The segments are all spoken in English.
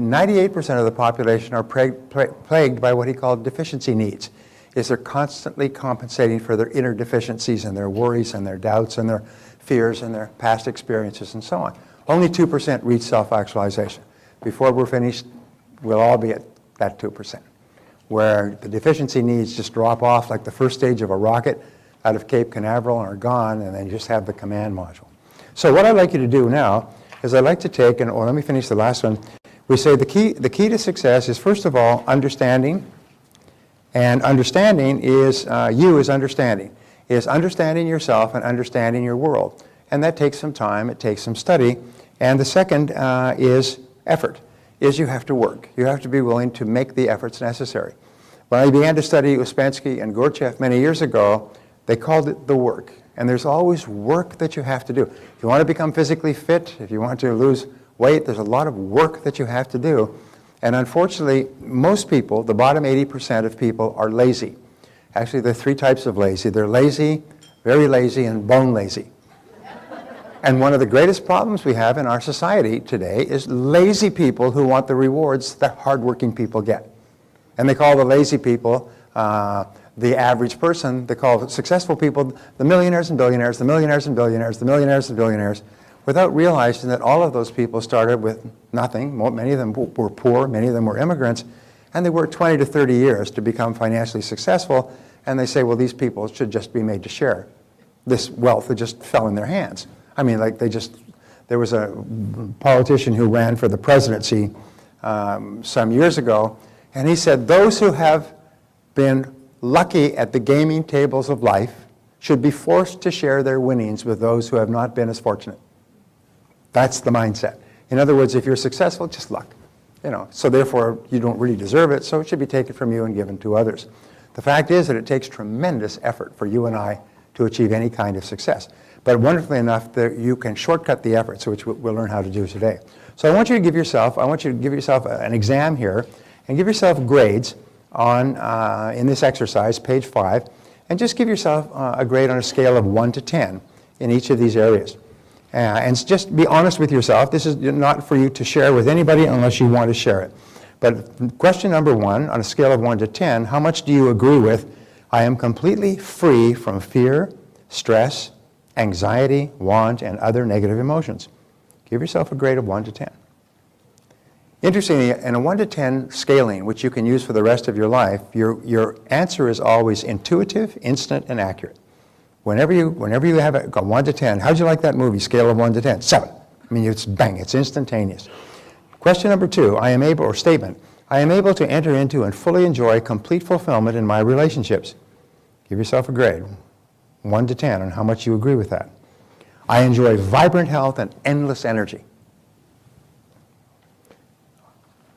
98% of the population are plagued by what he called deficiency needs. They're constantly compensating for their inner deficiencies and their worries and their doubts and their fears and their past experiences and so on. Only 2% reach self-actualization. Before we're finished, we'll all be at that 2%, where the deficiency needs just drop off like the first stage of a rocket out of Cape Canaveral and are gone, and then you just have the command module. So what I'd like you to do now is I'd like to take, and let me finish the last one. We say the key to success is, first of all, understanding. And understanding is, is understanding yourself and understanding your world. And that takes some time, it takes some study. And the second is effort, is you have to work. You have to be willing to make the efforts necessary. When I began to study Ouspensky and Gurdjieff many years ago, they called it the work. And there's always work that you have to do. If you want to become physically fit, if you want to lose weight, there's a lot of work that you have to do. And unfortunately, most people, the bottom 80% of people, are lazy. Actually, there are three types of lazy. They're lazy, very lazy, and bone lazy. And one of the greatest problems we have in our society today is lazy people who want the rewards that hardworking people get. And they call the lazy people the average person. They call successful people the millionaires and billionaires, the millionaires and billionaires, the millionaires and billionaires, without realizing that all of those people started with nothing. Many of them were poor, many of them were immigrants, and they worked 20 to 30 years to become financially successful, and they say, well, these people should just be made to share this wealth that just fell in their hands. I mean, like there was a politician who ran for the presidency some years ago, and he said, those who have been lucky at the gaming tables of life should be forced to share their winnings with those who have not been as fortunate. That's the mindset. In other words, if you're successful, just luck. So therefore, you don't really deserve it, so it should be taken from you and given to others. The fact is that it takes tremendous effort for you and I to achieve any kind of success. But wonderfully enough, you can shortcut the efforts, which we'll learn how to do today. So I want you to give yourself an exam here, and give yourself grades on, in this exercise, page 5, and just give yourself a grade on a scale of 1 to 10 in each of these areas. And just be honest with yourself. This is not for you to share with anybody unless you want to share it. But question number 1, on a scale of 1 to 10, how much do you agree with, I am completely free from fear, stress, anxiety, want, and other negative emotions? Give yourself a grade of 1 to 10. Interestingly, in a 1 to 10 scaling, which you can use for the rest of your life, your answer is always intuitive, instant, and accurate. Whenever you have a 1 to 10, how'd you like that movie, scale of 1 to 10? 7. I mean, it's bang, it's instantaneous. Question number 2, I am able to enter into and fully enjoy complete fulfillment in my relationships. Give yourself a grade, 1 to 10, on how much you agree with that. I enjoy vibrant health and endless energy.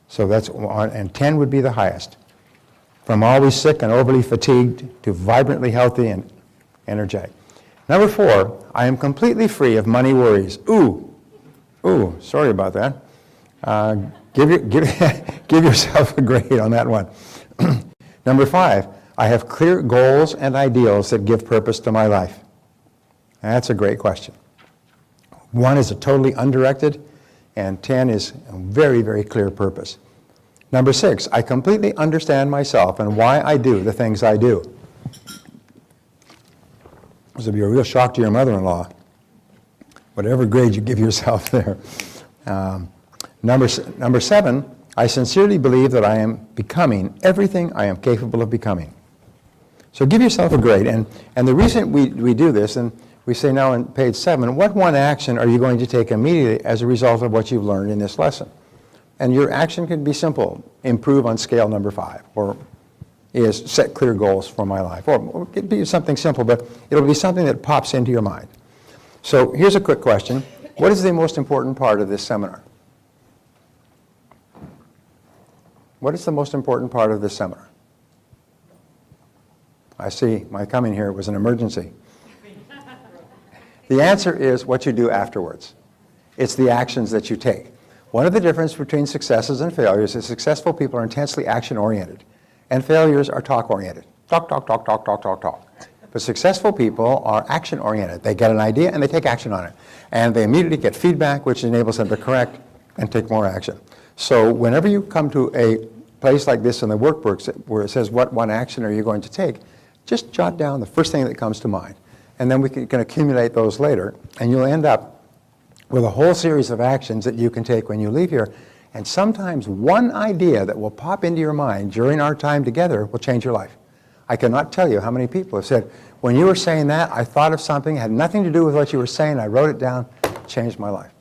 So that's 1, and 10 would be the highest. From always sick and overly fatigued to vibrantly healthy and energetic. Number 4, I am completely free of money worries. Ooh, sorry about that. Give yourself a grade on that one. Number 5, I have clear goals and ideals that give purpose to my life. That's a great question. 1 is a totally undirected, and 10 is a very, very clear purpose. Number 6, I completely understand myself and why I do the things I do. This will be a real shock to your mother-in-law, whatever grade you give yourself there. Number 7, I sincerely believe that I am becoming everything I am capable of becoming. So give yourself a grade. And the reason we do this, and we say now on page 7, what one action are you going to take immediately as a result of what you've learned in this lesson? And your action can be simple: improve on scale number 5, or is set clear goals for my life. Or it could be something simple, but it'll be something that pops into your mind. So here's a quick question. What is the most important part of this seminar? What is the most important part of this seminar? I see my coming here was an emergency. The answer is what you do afterwards. It's the actions that you take. One of the differences between successes and failures is successful people are intensely action-oriented, and failures are talk-oriented. Talk, talk, talk, talk, talk, talk, talk. But successful people are action-oriented. They get an idea and they take action on it. And they immediately get feedback, which enables them to correct and take more action. So whenever you come to a place like this in the workbooks where it says what one action are you going to take, just jot down the first thing that comes to mind. And then we can accumulate those later, and you'll end up with a whole series of actions that you can take when you leave here. And sometimes one idea that will pop into your mind during our time together will change your life. I cannot tell you how many people have said, when you were saying that, I thought of something, had nothing to do with what you were saying, I wrote it down, changed my life.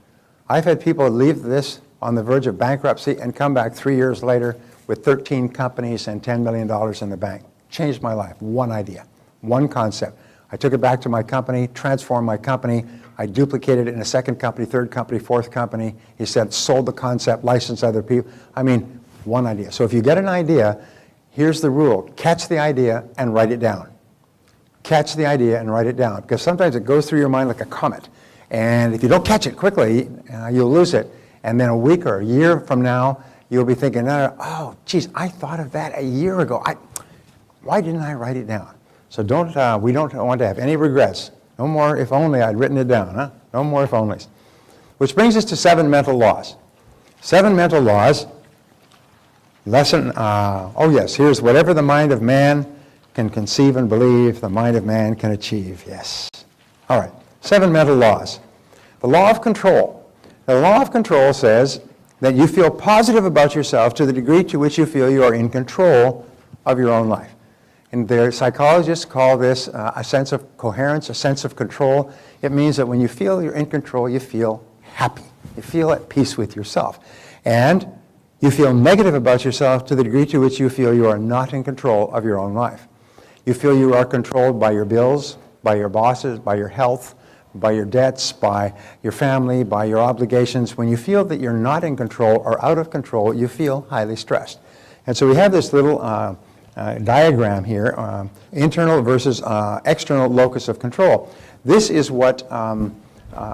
I've had people leave this on the verge of bankruptcy and come back 3 years later with 13 companies and $10 million in the bank. Changed my life. One idea, one concept. I took it back to my company, transformed my company. I duplicated it in a second company, third company, fourth company. He said, sold the concept, licensed other people. I mean, one idea. So if you get an idea, here's the rule. Catch the idea and write it down. Catch the idea and write it down. Because sometimes it goes through your mind like a comet. And if you don't catch it quickly, you'll lose it. And then a week or a year from now, you'll be thinking, oh, geez, I thought of that a year ago. Why didn't I write it down? So we don't want to have any regrets. No more if only I'd written it down. Huh? No more if onlys. Which brings us to 7 mental laws. 7 mental laws. Lesson, here's whatever the mind of man can conceive and believe, the mind of man can achieve. Yes. All right. 7 mental laws. The law of control. Now, the law of control says that you feel positive about yourself to the degree to which you feel you are in control of your own life. And the psychologists call this a sense of coherence, a sense of control. It means that when you feel you're in control, you feel happy. You feel at peace with yourself. And you feel negative about yourself to the degree to which you feel you are not in control of your own life. You feel you are controlled by your bills, by your bosses, by your health, by your debts, by your family, by your obligations. When you feel that you're not in control or out of control, you feel highly stressed. And so we have this little diagram here, internal versus external locus of control. This is what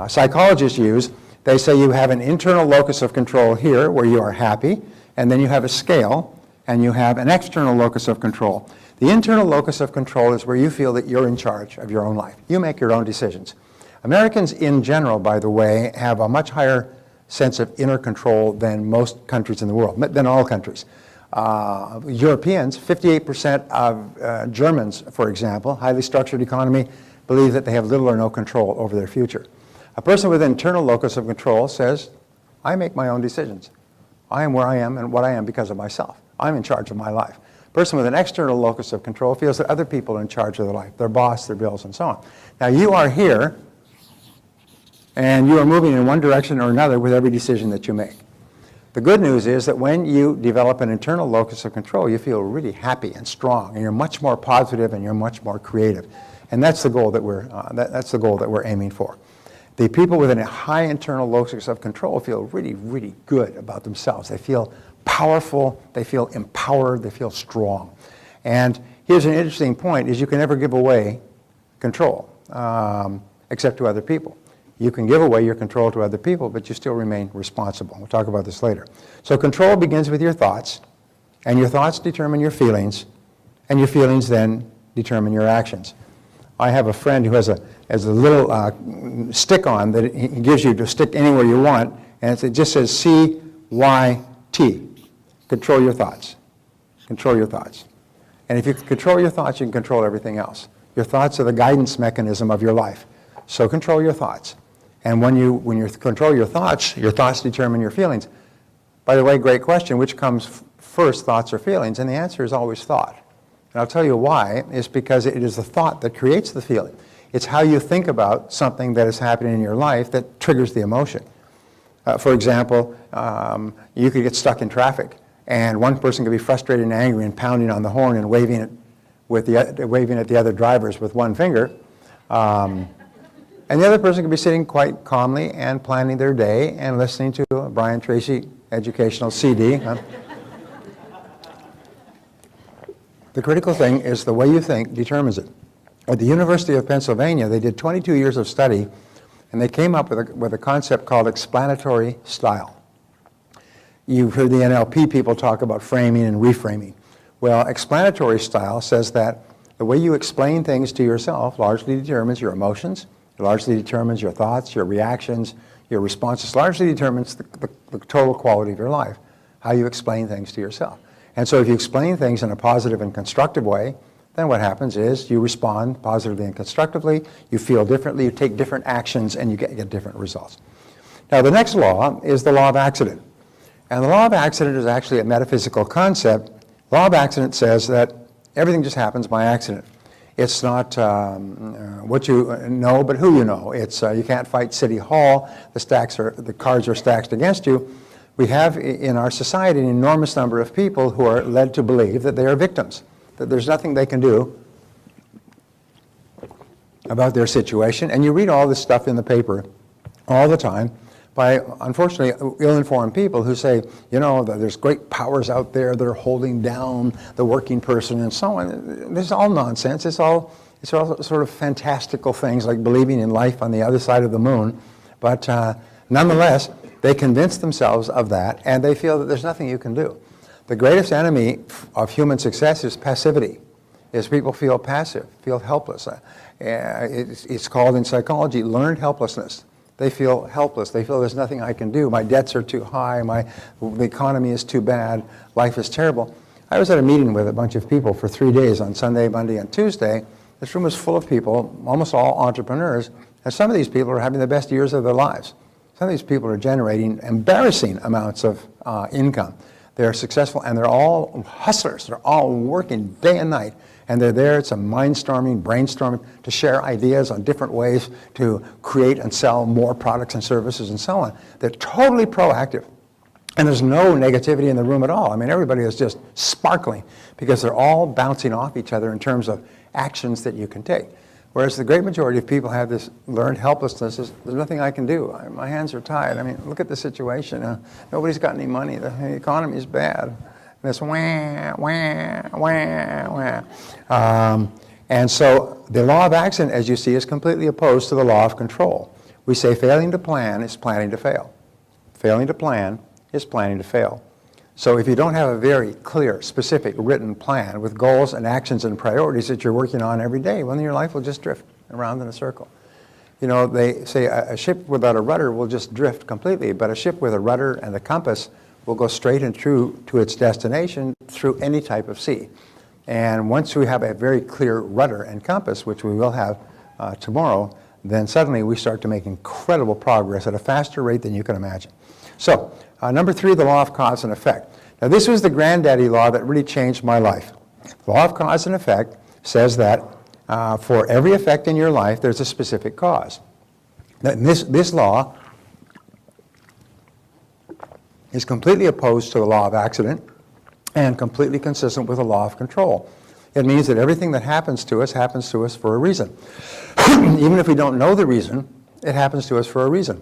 psychologists use. They say you have an internal locus of control here where you are happy, and then you have a scale, and you have an external locus of control. The internal locus of control is where you feel that you're in charge of your own life. You make your own decisions. Americans in general, by the way, have a much higher sense of inner control than most countries in the world, than all countries. Europeans, 58% of Germans, for example, highly structured economy, believe that they have little or no control over their future. A person with internal locus of control says, I make my own decisions. I am where I am and what I am because of myself. I'm in charge of my life. A person with an external locus of control feels that other people are in charge of their life, their boss, their bills, and so on. Now you are here, and you are moving in one direction or another with every decision that you make. The good news is that when you develop an internal locus of control, you feel really happy and strong, and you're much more positive and you're much more creative. And that's the goal that we're aiming for. The people with a high internal locus of control feel really, really good about themselves. They feel powerful, they feel empowered, they feel strong. And here's an interesting point, is you can never give away control, except to other people. You can give away your control to other people, but you still remain responsible. We'll talk about this later. So control begins with your thoughts, and your thoughts determine your feelings, and your feelings then determine your actions. I have a friend who has a little stick-on that he gives you to stick anywhere you want, and it just says C-Y-T. Control your thoughts. Control your thoughts. And if you can control your thoughts, you can control everything else. Your thoughts are the guidance mechanism of your life. So control your thoughts. And when you control your thoughts determine your feelings. By the way, great question, which comes first, thoughts or feelings? And the answer is always thought. And I'll tell you why. It's because it is the thought that creates the feeling. It's how you think about something that is happening in your life that triggers the emotion. For example, you could get stuck in traffic, and one person could be frustrated and angry and pounding on the horn and waving at the other drivers with one finger. And the other person could be sitting quite calmly and planning their day and listening to a Brian Tracy educational CD. The critical thing is the way you think determines it. At the University of Pennsylvania, they did 22 years of study, and they came up with a concept called explanatory style. You've heard the NLP people talk about framing and reframing. Well, explanatory style says that the way you explain things to yourself largely determines your emotions, it largely determines your thoughts, your reactions, your responses, largely determines the total quality of your life. how you explain things to yourself. And so if you explain things in a positive and constructive way, then what happens is you respond positively and constructively, you feel differently, you take different actions, and you get different results. Now, the next law is the law of accident. And the law of accident is actually a metaphysical concept. The law of accident says that everything just happens by accident. It's not what you know, but who you know. It's you can't fight City Hall. The cards are stacked against you. We have in our society an enormous number of people who are led to believe that they are victims, that there's nothing they can do about their situation. And you read all this stuff in the paper all the time by, unfortunately, ill-informed people who say, you know, there's great powers out there that are holding down the working person and so on. This is all nonsense. It's all sort of fantastical things like believing in life on the other side of the moon. But nonetheless, they convince themselves of that, and they feel that there's nothing you can do. The greatest enemy of human success is passivity, is people feel passive, feel helpless. It's called in psychology learned helplessness. They feel helpless. They feel there's nothing I can do. My debts are too high. The economy is too bad. Life is terrible. I was at a meeting with a bunch of people for 3 days on Sunday, Monday, and Tuesday. This room was full of people, almost all entrepreneurs, and some of these people are having the best years of their lives. Some of these people are generating embarrassing amounts of income. They're successful, and they're all hustlers. They're all working day and night. And they're there, it's a mind-storming, brainstorming, to share ideas on different ways to create and sell more products and services and so on. They're totally proactive. And there's no negativity in the room at all. I mean, everybody is just sparkling because they're all bouncing off each other in terms of actions that you can take. Whereas the great majority of people have this learned helplessness. There's nothing I can do. My hands are tied. I mean, look at the situation. Nobody's got any money. The economy is bad. This wah, wah, wah, wah. And so the law of accident, as you see, is completely opposed to the law of control. We say failing to plan is planning to fail. Failing to plan is planning to fail. So if you don't have a very clear, specific, written plan with goals and actions and priorities that you're working on every day, well, then your life will just drift around in a circle. You know, they say a ship without a rudder will just drift completely, but a ship with a rudder and a compass will go straight and true to its destination through any type of sea. And once we have a very clear rudder and compass, which we will have tomorrow, then suddenly we start to make incredible progress at a faster rate than you can imagine. So, number 3, the law of cause and effect. Now, this was the granddaddy law that really changed my life. The law of cause and effect says that for every effect in your life, there's a specific cause. This law is completely opposed to the law of accident and completely consistent with the law of control. It means that everything that happens to us for a reason. Even if we don't know the reason, it happens to us for a reason.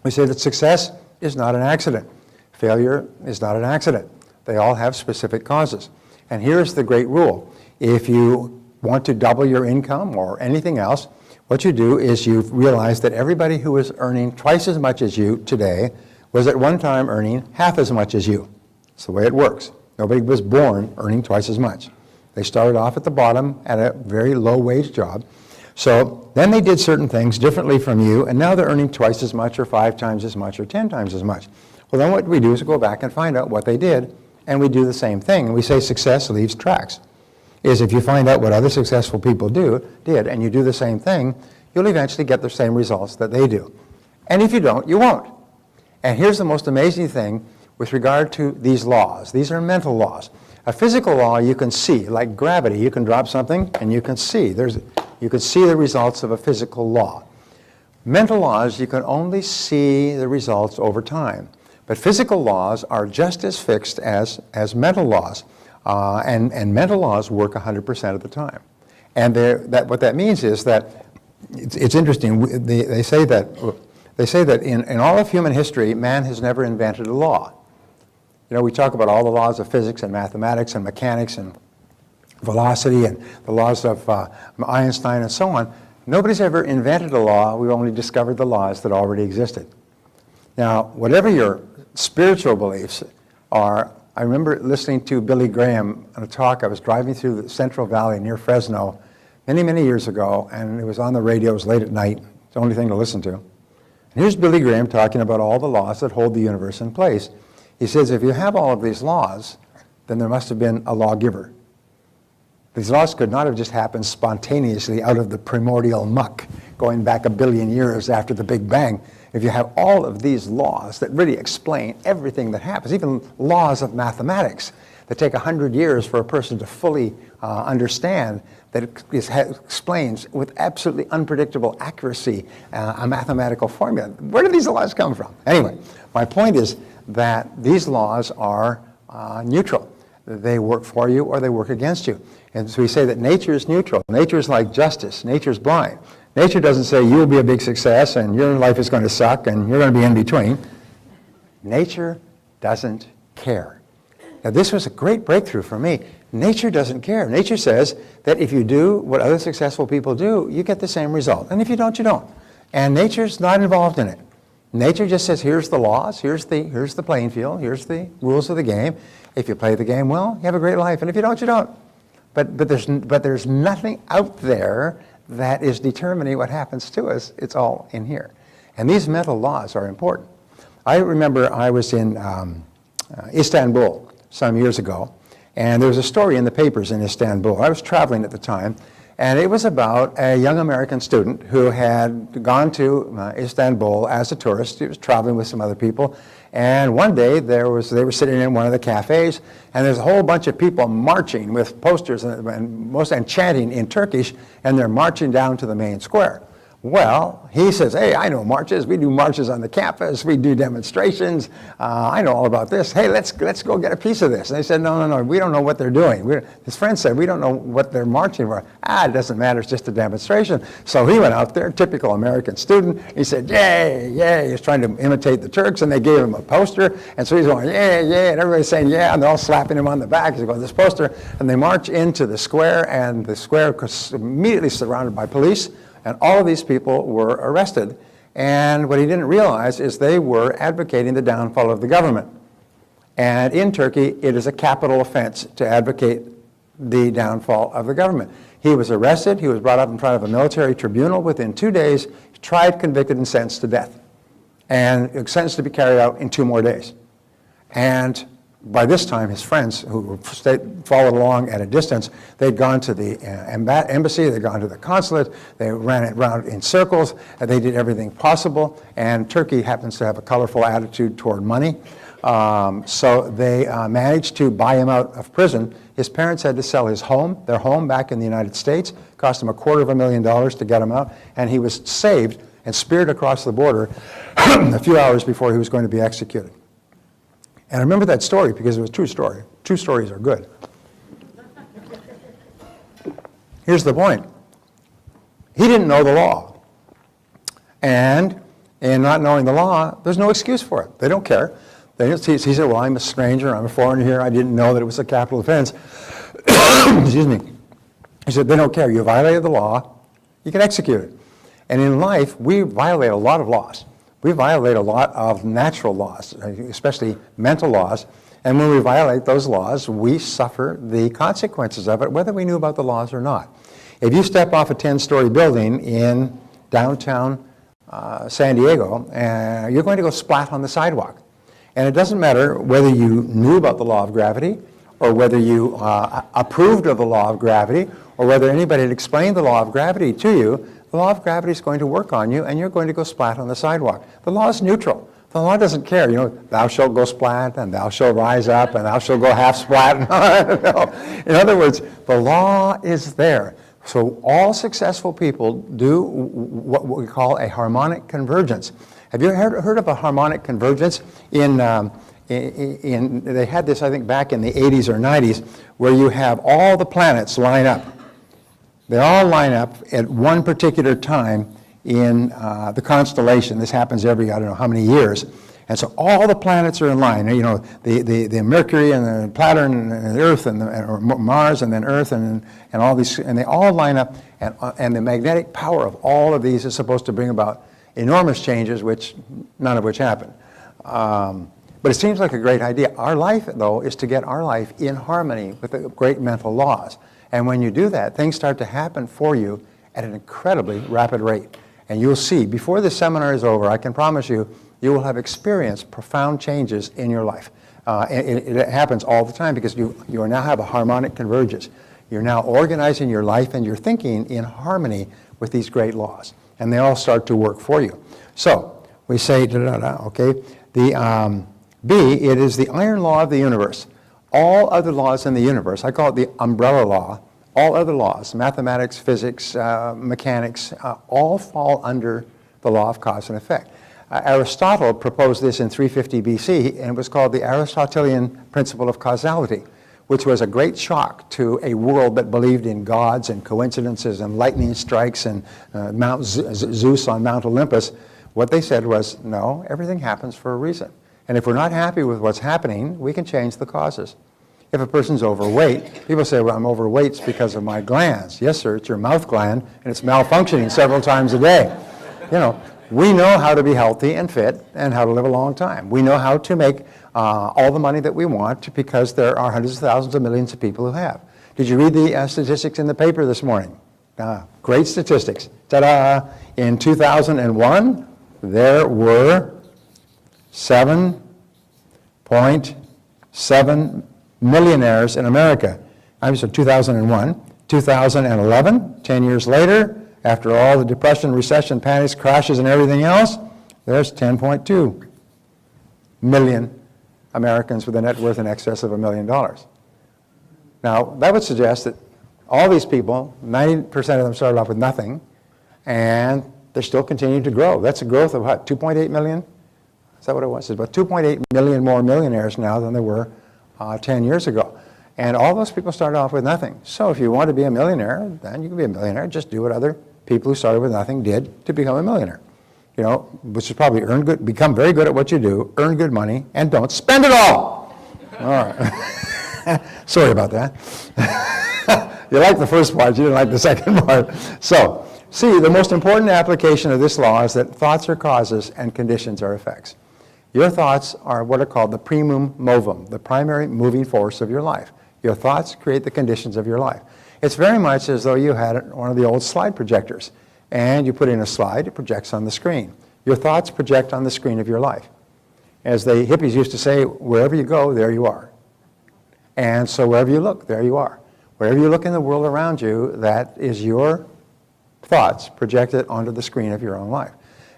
We say that success is not an accident. Failure is not an accident. They all have specific causes. And here's the great rule. If you want to double your income or anything else, what you do is you realize that everybody who is earning twice as much as you today was at one time earning half as much as you. It's the way it works. Nobody was born earning twice as much. They started off at the bottom at a very low wage job. So then they did certain things differently from you, and now they're earning twice as much or 5 times as much or 10 times as much. Well, then what we do is go back and find out what they did, and we do the same thing. And we say success leaves tracks. Is if you find out what other successful people did, and you do the same thing, you'll eventually get the same results that they do. And if you don't, you won't. And here's the most amazing thing with regard to these laws. These are mental laws. A physical law you can see, like gravity. You can drop something and you can see. You can see the results of a physical law. Mental laws, you can only see the results over time. But physical laws are just as fixed as mental laws. And mental laws work 100% of the time. And what that means is that, it's interesting, they say that in all of human history, man has never invented a law. You know, we talk about all the laws of physics and mathematics and mechanics and velocity and the laws of Einstein and so on. Nobody's ever invented a law. We've only discovered the laws that already existed. Now, whatever your spiritual beliefs are, I remember listening to Billy Graham on a talk. I was driving through the Central Valley near Fresno many, many years ago, and it was on the radio. It was late at night. It's the only thing to listen to. And here's Billy Graham talking about all the laws that hold the universe in place. He says, if you have all of these laws, then there must have been a lawgiver. These laws could not have just happened spontaneously out of the primordial muck going back 1 billion years after the Big Bang. If you have all of these laws that really explain everything that happens, even laws of mathematics that take 100 years for a person to fully understand, that explains with absolutely unpredictable accuracy a mathematical formula. Where do these laws come from? Anyway, my point is that these laws are neutral. They work for you or they work against you. And so we say that nature is neutral. Nature is like justice. Nature is blind. Nature doesn't say you'll be a big success and your life is going to suck and you're going to be in between. Nature doesn't care. Now this was a great breakthrough for me. Nature doesn't care. Nature says that if you do what other successful people do, you get the same result. And if you don't, you don't. And nature's not involved in it. Nature just says, here's the laws, here's the playing field, here's the rules of the game. If you play the game well, you have a great life. And if you don't, you don't. But there's nothing out there that is determining what happens to us. It's all in here. And these mental laws are important. I remember I was in Istanbul some years ago, and there was a story in the papers in Istanbul. I was traveling at the time, and it was about a young American student who had gone to Istanbul as a tourist. He was traveling with some other people, and one day they were sitting in one of the cafes, and there's a whole bunch of people marching with posters and chanting in Turkish, and they're marching down to the main square. Well, he says, hey, I know marches. We do marches on the campus. We do demonstrations. I know all about this. Hey, let's go get a piece of this. And they said, no, we don't know what they're doing. His friend said, we don't know what they're marching for. It doesn't matter. It's just a demonstration. So he went out there, typical American student. He said, yay, yay. He's trying to imitate the Turks, and they gave him a poster. And so he's going, yay, yay, and everybody's saying, yeah, and they're all slapping him on the back. He's going, this poster. And they march into the square, and the square was immediately surrounded by police. And all of these people were arrested. And what he didn't realize is they were advocating the downfall of the government. And in Turkey, it is a capital offense to advocate the downfall of the government. He was arrested. He was brought up in front of a military tribunal within 2 days, tried, convicted, and sentenced to death. And sentenced to be carried out in 2 more days. And by this time, his friends who followed along at a distance, they'd gone to the embassy, they'd gone to the consulate, they ran it around in circles, and they did everything possible. And Turkey happens to have a colorful attitude toward money. So they managed to buy him out of prison. His parents had to sell their home back in the United States. Cost him $250,000 to get him out. And he was saved and speared across the border a few hours before he was going to be executed. And I remember that story because it was a true story. True stories are good. Here's the point. He didn't know the law. And in not knowing the law, there's no excuse for it. They don't care. He said, well, I'm a stranger, I'm a foreigner here, I didn't know that it was a capital offense. Excuse me. He said, they don't care. You violated the law, you can execute it. And in life, we violate a lot of laws. We violate a lot of natural laws, especially mental laws. And when we violate those laws, we suffer the consequences of it, whether we knew about the laws or not. If you step off a 10-story building in downtown San Diego, you're going to go splat on the sidewalk. And it doesn't matter whether you knew about the law of gravity, or whether you approved of the law of gravity, or whether anybody had explained the law of gravity to you. The law of gravity is going to work on you, and you're going to go splat on the sidewalk. The law is neutral. The law doesn't care. You know, thou shalt go splat, and thou shalt rise up, and thou shalt go half splat. No. In other words, the law is there. So all successful people do what we call a harmonic convergence. Have you heard of a harmonic convergence? They had this, I think, back in the 80s or 90s, where you have all the planets line up. They all line up at one particular time in the constellation. This happens every, I don't know how many years. And so all the planets are in line. You know, the Mercury and the Saturn and the Earth or Mars and then Earth and all these, and they all line up. And the magnetic power of all of these is supposed to bring about enormous changes, none of which happen. But it seems like a great idea. Our life, though, is to get our life in harmony with the great mental laws. And when you do that, things start to happen for you at an incredibly rapid rate. And you'll see, before this seminar is over, I can promise you, you will have experienced profound changes in your life. It happens all the time because you now have a harmonic convergence. You're now organizing your life and your thinking in harmony with these great laws, and they all start to work for you. So we say, okay, the B, it is the iron law of the universe. All other laws in the universe, I call it the umbrella law, all other laws, mathematics, physics, mechanics, all fall under the law of cause and effect. Aristotle proposed this in 350 BC, and it was called the Aristotelian principle of causality, which was a great shock to a world that believed in gods and coincidences and lightning strikes and Mount Zeus on Mount Olympus. What they said was, no, everything happens for a reason. And if we're not happy with what's happening, we can change the causes. If a person's overweight, people say, well, I'm overweight, it's because of my glands. Yes, sir, it's your mouth gland, and it's malfunctioning several times a day. You know, we know how to be healthy and fit and how to live a long time. We know how to make all the money that we want because there are hundreds of thousands of millions of people who have. Did you read the statistics in the paper this morning? Great statistics. Ta-da! In 2001, there were 7.7 millionaires in America. I'm sorry, 2001. 2011, 10 years later, after all the depression, recession, panics, crashes, and everything else, there's 10.2 million Americans with a net worth in excess of $1 million. Now, that would suggest that all these people, 90% of them started off with nothing, and they're still continuing to grow. That's a growth of what, 2.8 million? Is that what it was? It's about 2.8 million more millionaires now than there were 10 years ago. And all those people started off with nothing. So if you want to be a millionaire, then you can be a millionaire. Just do what other people who started with nothing did to become a millionaire. You know, which is probably become very good at what you do, earn good money, and don't spend it all. All right. Sorry about that. You liked the first part, you didn't like the second part. So, see, the most important application of this law is that thoughts are causes and conditions are effects. Your thoughts are what are called the primum movum, the primary moving force of your life. Your thoughts create the conditions of your life. It's very much as though you had one of the old slide projectors, and you put in a slide, it projects on the screen. Your thoughts project on the screen of your life. As the hippies used to say, wherever you go, there you are. And so wherever you look, there you are. Wherever you look in the world around you, that is your thoughts projected onto the screen of your own life.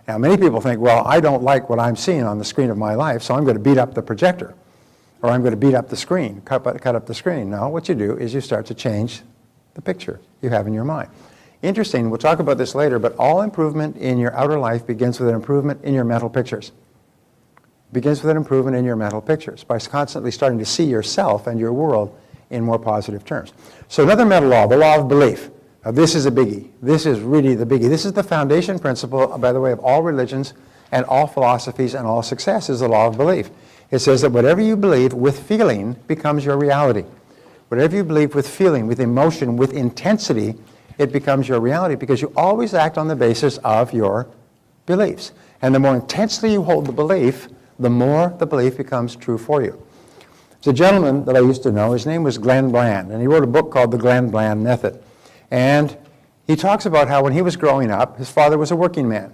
Now, many people think, well, I don't like what I'm seeing on the screen of my life, so I'm going to beat up the projector, or I'm going to beat up the screen, cut up the screen. No, what you do is you start to change the picture you have in your mind. Interesting, we'll talk about this later, but all improvement in your outer life begins with an improvement in your mental pictures. Begins with an improvement in your mental pictures by constantly starting to see yourself and your world in more positive terms. So another mental law, the law of belief. Now, this is a biggie. This is really the biggie. This is the foundation principle, by the way, of all religions and all philosophies and all success is the law of belief. It says that whatever you believe with feeling becomes your reality. Whatever you believe with feeling, with emotion, with intensity, it becomes your reality because you always act on the basis of your beliefs. And the more intensely you hold the belief, the more the belief becomes true for you. There's a gentleman that I used to know, his name was Glenn Bland, and he wrote a book called The Glenn Bland Method. And he talks about how when he was growing up, his father was a working man.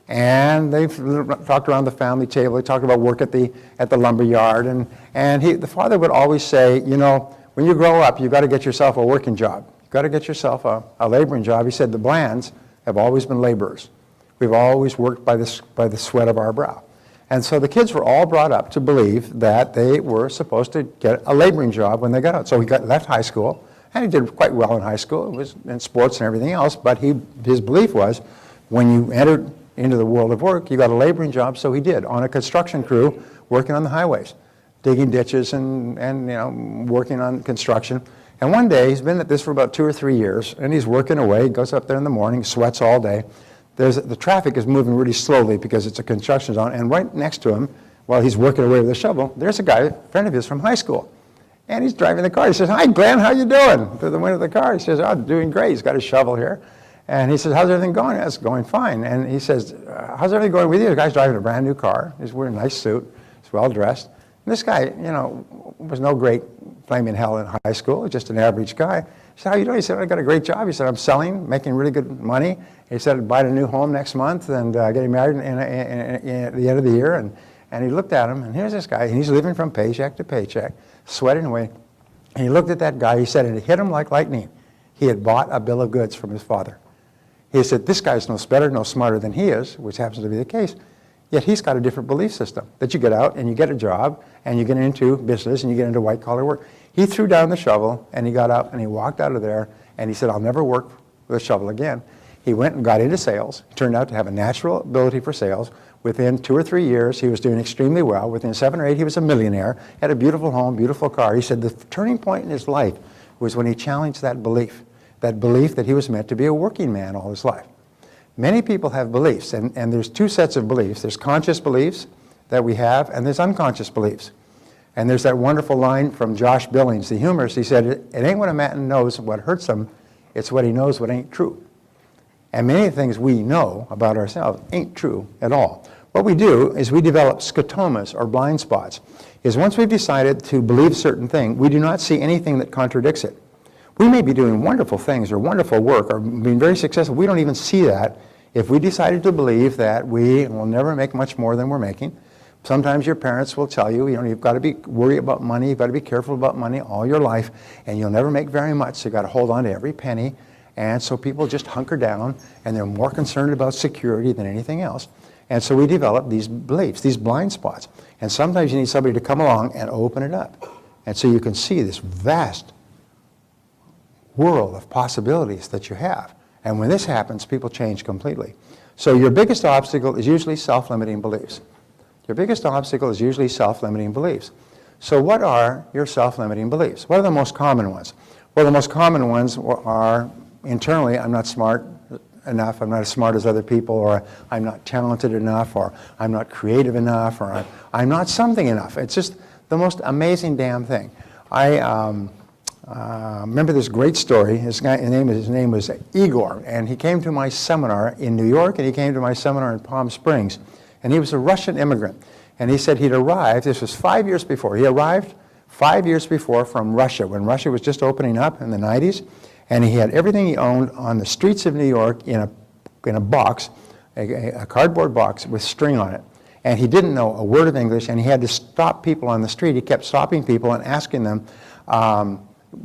And they talked around the family table, they talked about work at the lumber yard, and the father would always say, you know, when you grow up, you've got to get yourself a working job. You've got to get yourself a laboring job. He said the Blands have always been laborers. We've always worked by the sweat of our brow. And so the kids were all brought up to believe that they were supposed to get a laboring job when they got out. So he left high school, and he did quite well in high school. It was in sports and everything else, but his belief was when you entered into the world of work, you got a laboring job, so he did, on a construction crew working on the highways, digging ditches and you know, working on construction. And one day, he's been at this for about 2 or 3 years, and he's working away. He goes up there in the morning, sweats all day. The traffic is moving really slowly because it's a construction zone, and right next to him, while he's working away with a shovel, there's a guy, a friend of his from high school. And he's driving the car. He says, "Hi, Glenn, how you doing?" Through the window of the car. He says, "Oh, doing great." He's got his shovel here. And he says, "How's everything going?" "It's going fine." And he says, "How's everything going with you?" The guy's driving a brand new car. He's wearing a nice suit. He's well dressed. And this guy, you know, was no great flaming hell in high school, just an average guy. He said, "How you doing?" He said, "I got a great job." He said, "I'm selling, making really good money." He said, "I'm buying a new home next month and getting married at the end of the year." And he looked at him, and here's this guy, and he's living from paycheck to paycheck, sweating away. And he looked at that guy, he said, and it hit him like lightning. He had bought a bill of goods from his father. He said, this guy's no better, no smarter than he is, which happens to be the case. Yet he's got a different belief system, that you get out and you get a job and you get into business and you get into white-collar work. He threw down the shovel and he got up and he walked out of there and he said, I'll never work with a shovel again. He went and got into sales. He turned out to have a natural ability for sales. Within 2 or 3 years, he was doing extremely well. Within 7 or 8, he was a millionaire, had a beautiful home, beautiful car. He said the turning point in his life was when he challenged that belief that he was meant to be a working man all his life. Many people have beliefs, and there's two sets of beliefs. There's conscious beliefs that we have, and there's unconscious beliefs. And there's that wonderful line from Josh Billings, the humorist. He said, it ain't what a man knows what hurts him, it's what he knows what ain't true. And many of the things we know about ourselves ain't true at all. What we do is we develop scotomas, or blind spots. Is once we've decided to believe a certain thing, we do not see anything that contradicts it. We may be doing wonderful things or wonderful work or being very successful. We don't even see that if we decided to believe that we will never make much more than we're making. Sometimes your parents will tell you, you've got to be worried about money, you've got to be careful about money all your life, and you'll never make very much, so you've got to hold on to every penny. And so people just hunker down, and they're more concerned about security than anything else. And so we develop these beliefs, these blind spots. And sometimes you need somebody to come along and open it up. And so you can see this vast world of possibilities that you have. And when this happens, people change completely. So your biggest obstacle is usually self-limiting beliefs. Your biggest obstacle is usually self-limiting beliefs. So what are your self-limiting beliefs? What are the most common ones? Well, the most common ones are internally, I'm not smart enough, I'm not as smart as other people, or I'm not talented enough, or I'm not creative enough, or I'm not something enough. It's just the most amazing damn thing. I remember this great story. His name was Igor, and he came to my seminar in New York, and he came to my seminar in Palm Springs, and he was a Russian immigrant. And he said he'd arrived, this was 5 years before, he arrived 5 years before from Russia, when Russia was just opening up in the 90s, and he had everything he owned on the streets of New York in a box, a cardboard box with string on it. And he didn't know a word of English, and he had to stop people on the street. He kept stopping people and asking them,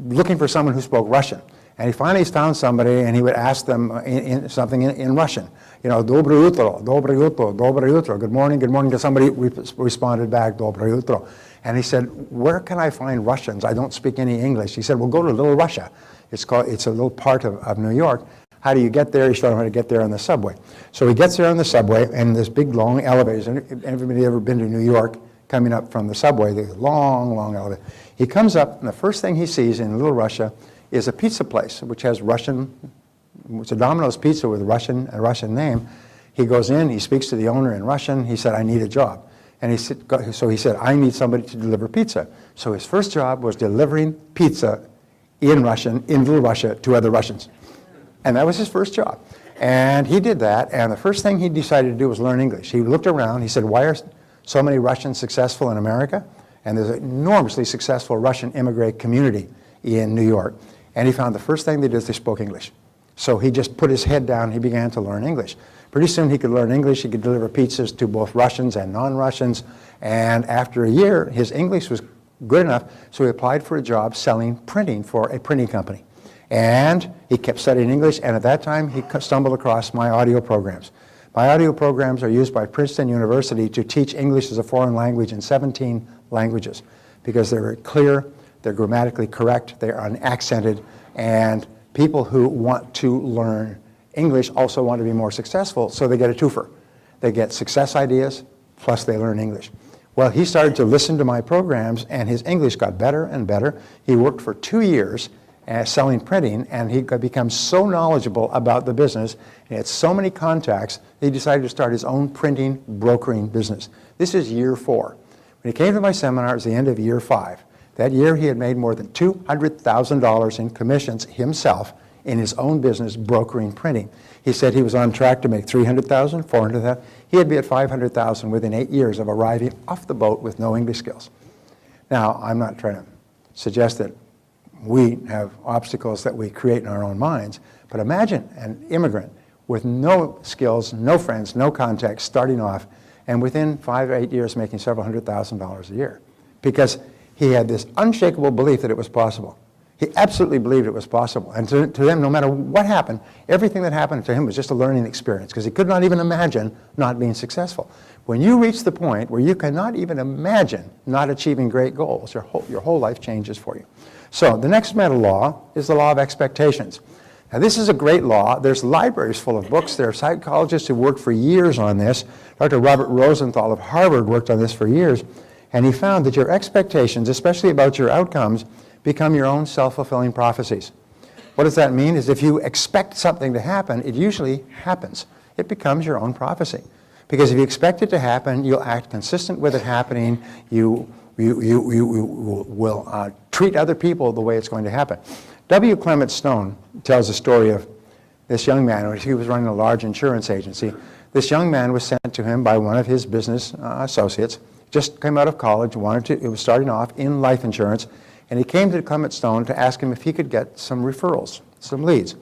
looking for someone who spoke Russian. And he finally found somebody, and he would ask them something in Russian. Доброе утро, доброе утро, доброе утro. Good morning, good morning. Somebody responded back, доброе утро. And he said, where can I find Russians? I don't speak any English. He said, well, go to Little Russia. It's a little part of New York. How do you get there? He showed him how to get there on the subway. So he gets there on the subway, and this big, long elevators. And everybody ever been to New York, coming up from the subway, the long, long elevator. He comes up, and the first thing he sees in Little Russia is a pizza place, which has it's a Domino's pizza with a Russian name. He goes in, he speaks to the owner in Russian. He said, I need a job. And so he said, I need somebody to deliver pizza. So his first job was delivering pizza in Russian, in Little Russia, to other Russians. And that was his first job. And he did that, and the first thing he decided to do was learn English. He looked around, he said, why are so many Russians successful in America? And there's an enormously successful Russian immigrant community in New York. And he found the first thing they did is they spoke English. So he just put his head down, he began to learn English. Pretty soon he could learn English, he could deliver pizzas to both Russians and non-Russians, and after a year, his English was good enough, so he applied for a job selling printing for a printing company. And he kept studying English, and at that time, he stumbled across my audio programs. My audio programs are used by Princeton University to teach English as a foreign language in 17 languages, because they're very clear, they're grammatically correct, they're unaccented, and people who want to learn English also want to be more successful, so they get a twofer. They get success ideas, plus they learn English. Well, he started to listen to my programs, and his English got better and better. He worked for 2 years selling printing, and he could become so knowledgeable about the business, and he had so many contacts, he decided to start his own printing, brokering business. This is year 4. When he came to my seminar, it was the end of year 5. That year, he had made more than $200,000 in commissions himself in his own business, brokering printing. He said he was on track to make $300,000, $400,000. He'd be at $500,000 within 8 years of arriving off the boat with no English skills. Now, I'm not trying to suggest that we have obstacles that we create in our own minds, but imagine an immigrant with no skills, no friends, no contacts, starting off, and within 5 or 8 years making several $100,000 a year, because he had this unshakable belief that it was possible. He absolutely believed it was possible. And to them, no matter what happened, everything that happened to him was just a learning experience, because he could not even imagine not being successful. When you reach the point where you cannot even imagine not achieving great goals, your whole life changes for you. So the next mental law is the law of expectations. Now, this is a great law. There's libraries full of books. There are psychologists who worked for years on this. Dr. Robert Rosenthal of Harvard worked on this for years, and he found that your expectations, especially about your outcomes, become your own self-fulfilling prophecies. What does that mean? Is if you expect something to happen, it usually happens. It becomes your own prophecy. Because if you expect it to happen, you'll act consistent with it happening. You will treat other people the way it's going to happen. W. Clement Stone tells the story of this young man. He was running a large insurance agency. This young man was sent to him by one of his business associates, just came out of college, it was starting off in life insurance, and he came to Clement Stone to ask him if he could get some referrals, some leads.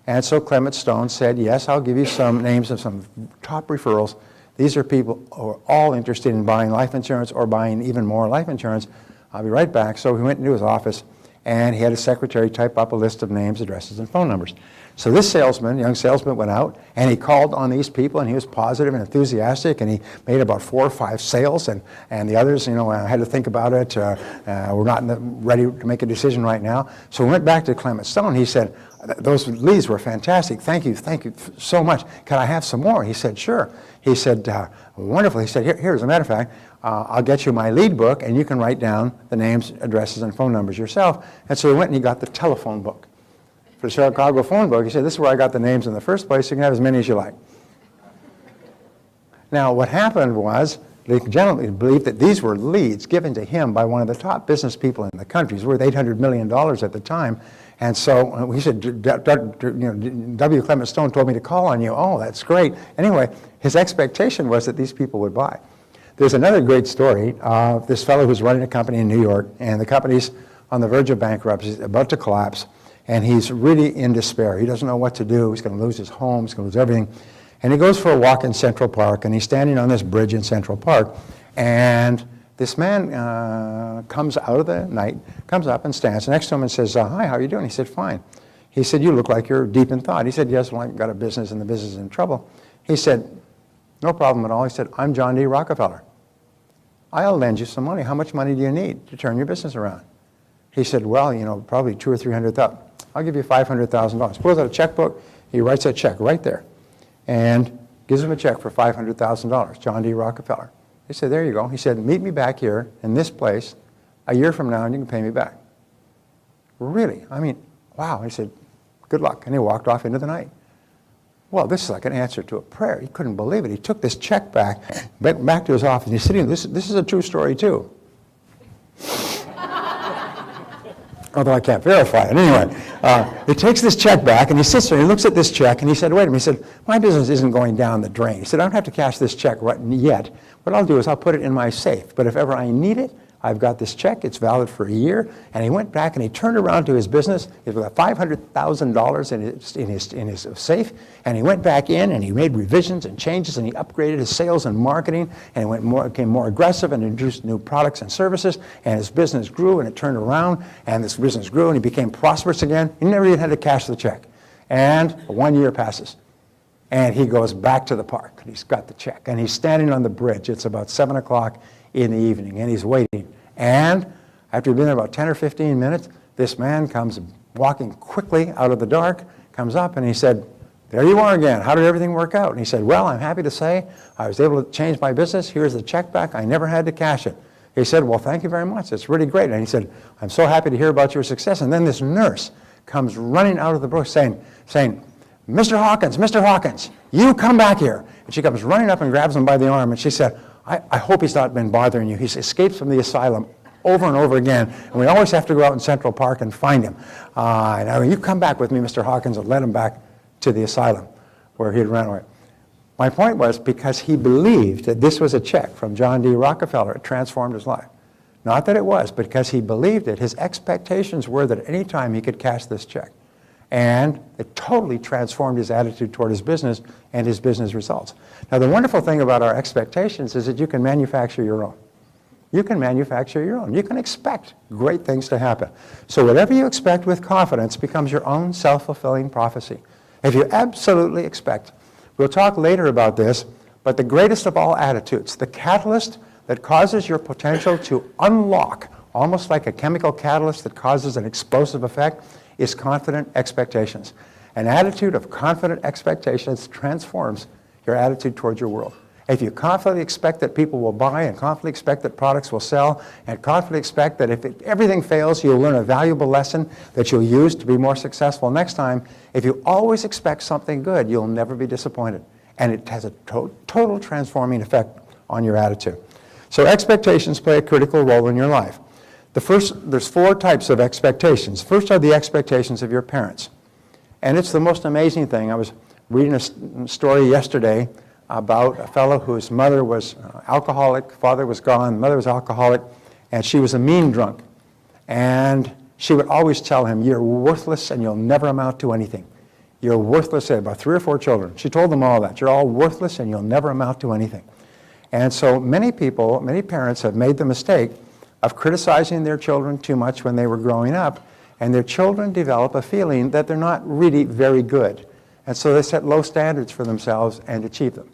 And so Clement Stone said, yes, I'll give you some names of some top referrals. These are people who are all interested in buying life insurance or buying even more life insurance. I'll be right back. So he went into his office, and he had his secretary type up a list of names, addresses, and phone numbers. So this young salesman went out, and he called on these people, and he was positive and enthusiastic, and he made about 4 or 5 sales, and the others, had to think about it. We're not ready to make a decision right now. So we went back to Clement Stone. He said, those leads were fantastic. Thank you so much. Can I have some more? He said, sure. He said, wonderful. He said, here, as a matter of fact, I'll get you my lead book, and you can write down the names, addresses, and phone numbers yourself. And so he went and he got the telephone book. For the Chicago phone book, he said, this is where I got the names in the first place. You can have as many as you like. Now, what happened was, the gentleman believed that these were leads given to him by one of the top business people in the country. He was worth $800 million at the time. And so he said, W. Clement Stone told me to call on you. Oh, that's great. Anyway, his expectation was that these people would buy. There's another great story of this fellow who's running a company in New York, and the company's on the verge of bankruptcy, about to collapse, and he's really in despair. He doesn't know what to do. He's going to lose his home. He's going to lose everything. And he goes for a walk in Central Park, and he's standing on this bridge in Central Park, and this man comes out of the night, comes up and stands next to him and says, hi, how are you doing? He said, fine. He said, you look like you're deep in thought. He said, yes, well, I've got a business, and the business is in trouble. He said, no problem at all. He said, I'm John D. Rockefeller. I'll lend you some money. How much money do you need to turn your business around? He said, well, probably $200,000 or $300,000. I'll give you $500,000. Pulls out a checkbook. He writes that check right there and gives him a check for $500,000, John D. Rockefeller. He said, there you go. He said, meet me back here in this place a year from now, and you can pay me back. Really? I mean, wow. He said, good luck. And he walked off into the night. Well, this is like an answer to a prayer. He couldn't believe it. He took this check back, went back to his office, and he's sitting there. This is a true story, too. Although I can't verify it. Anyway, he takes this check back, and he sits there, and he looks at this check, and he said, wait a minute. He said, my business isn't going down the drain. He said, I don't have to cash this check right yet. What I'll do is I'll put it in my safe. But if ever I need it, I've got this check. It's valid for a year. And he went back, and he turned around to his business. He had $500,000 in his safe. And he went back in, and he made revisions and changes, and he upgraded his sales and marketing. And he became more aggressive and introduced new products and services. And his business grew, and it turned around. And this business grew, and he became prosperous again. He never even had to cash the check. And 1 year passes. And he goes back to the park. He's got the check. And he's standing on the bridge. It's about 7 o'clock in the evening, and he's waiting. And after he'd been there about 10 or 15 minutes, this man comes walking quickly out of the dark, comes up, and he said, there you are again. How did everything work out? And he said, well, I'm happy to say I was able to change my business. Here's the check back. I never had to cash it. He said, well, thank you very much. It's really great. And he said, I'm so happy to hear about your success. And then this nurse comes running out of the bush saying, Mr. Hawkins, you come back here. And she comes running up and grabs him by the arm, and she said, I hope he's not been bothering you. He's escaped from the asylum over and over again, and we always have to go out in Central Park and find him. Now, you come back with me, Mr. Hawkins, and led him back to the asylum where he had run away. My point was, because he believed that this was a check from John D. Rockefeller, it transformed his life. Not that it was, but because he believed it, his expectations were that at any time he could cash this check. And it totally transformed his attitude toward his business and his business results. Now, the wonderful thing about our expectations is that you can manufacture your own. You can manufacture your own. You can expect great things to happen. So whatever you expect with confidence becomes your own self-fulfilling prophecy. If you absolutely expect, we'll talk later about this, but the greatest of all attitudes, the catalyst that causes your potential to unlock, almost like a chemical catalyst that causes an explosive effect, is confident expectations. An attitude of confident expectations transforms your attitude towards your world. If you confidently expect that people will buy and confidently expect that products will sell and confidently expect that if everything fails, you'll learn a valuable lesson that you'll use to be more successful next time, if you always expect something good, you'll never be disappointed. And it has a total transforming effect on your attitude. So expectations play a critical role in your life. There's 4 types of expectations. First are the expectations of your parents. And it's the most amazing thing. I was reading a story yesterday about a fellow whose mother was alcoholic, father was gone, mother was alcoholic, and she was a mean drunk. And she would always tell him, "You're worthless and you'll never amount to anything. You're worthless." About 3 or 4 children. She told them all that. "You're all worthless and you'll never amount to anything." And so many parents have made the mistake of criticizing their children too much when they were growing up, and their children develop a feeling that they're not really very good. And so they set low standards for themselves and achieve them.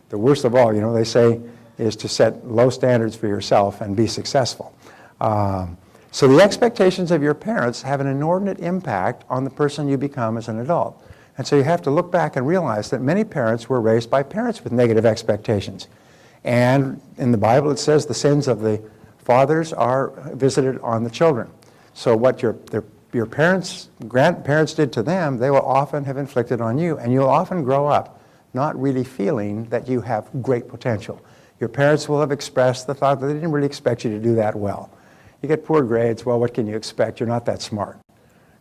The worst of all, they say, is to set low standards for yourself and be successful. So the expectations of your parents have an inordinate impact on the person you become as an adult. And so you have to look back and realize that many parents were raised by parents with negative expectations. And in the Bible it says the sins of the fathers are visited on the children. So what your parents, grandparents did to them, they will often have inflicted on you. And you'll often grow up not really feeling that you have great potential. Your parents will have expressed the thought that they didn't really expect you to do that well. You get poor grades, well, what can you expect? You're not that smart.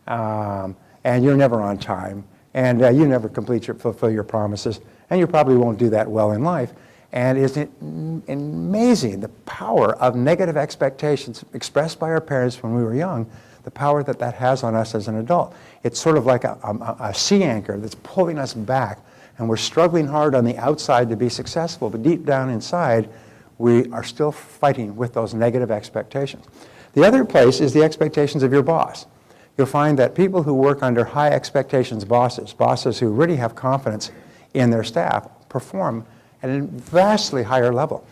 And you're never on time. And you never fulfill your promises. And you probably won't do that well in life. And isn't it amazing the power of negative expectations expressed by our parents when we were young, the power that that has on us as an adult. It's sort of like a sea anchor that's pulling us back, and we're struggling hard on the outside to be successful, but deep down inside, we are still fighting with those negative expectations. The other place is the expectations of your boss. You'll find that people who work under high expectations bosses who really have confidence in their staff, perform at a vastly higher level.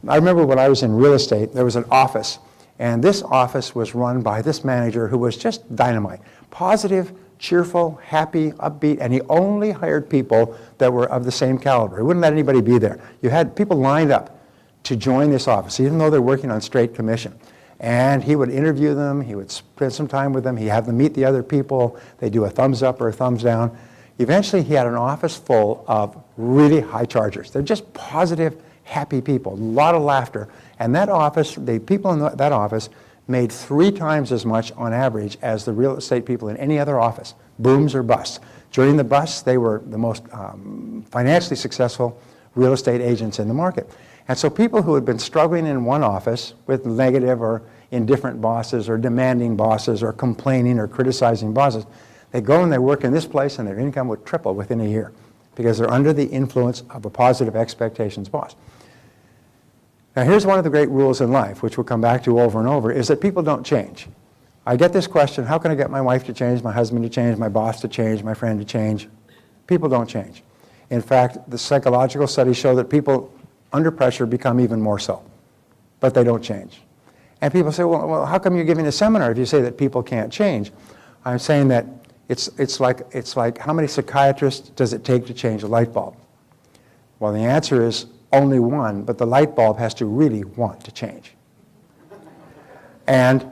I remember when I was in real estate, there was an office, and this office was run by this manager who was just dynamite. Positive, cheerful, happy, upbeat, and he only hired people that were of the same caliber. He wouldn't let anybody be there. You had people lined up to join this office, even though they're working on straight commission. And he would interview them, he would spend some time with them, he'd have them meet the other people, they'd do a thumbs up or a thumbs down. Eventually he had an office full of really high chargers. They're just positive, happy people, a lot of laughter. And that office, the people in that office made 3 times as much on average as the real estate people in any other office, booms or busts. During the busts, they were the most financially successful real estate agents in the market. And so people who had been struggling in one office with negative or indifferent bosses or demanding bosses or complaining or criticizing bosses, they go and they work in this place and their income would triple within a year because they're under the influence of a positive expectations boss. Now here's one of the great rules in life, which we'll come back to over and over, is that people don't change. I get this question, how can I get my wife to change, my husband to change, my boss to change, my friend to change? People don't change. In fact, the psychological studies show that people under pressure become even more so, but they don't change. And people say, well, how come you're giving a seminar if you say that people can't change? I'm saying that it's like how many psychiatrists does it take to change a light bulb? Well, the answer is only one, but the light bulb has to really want to change. And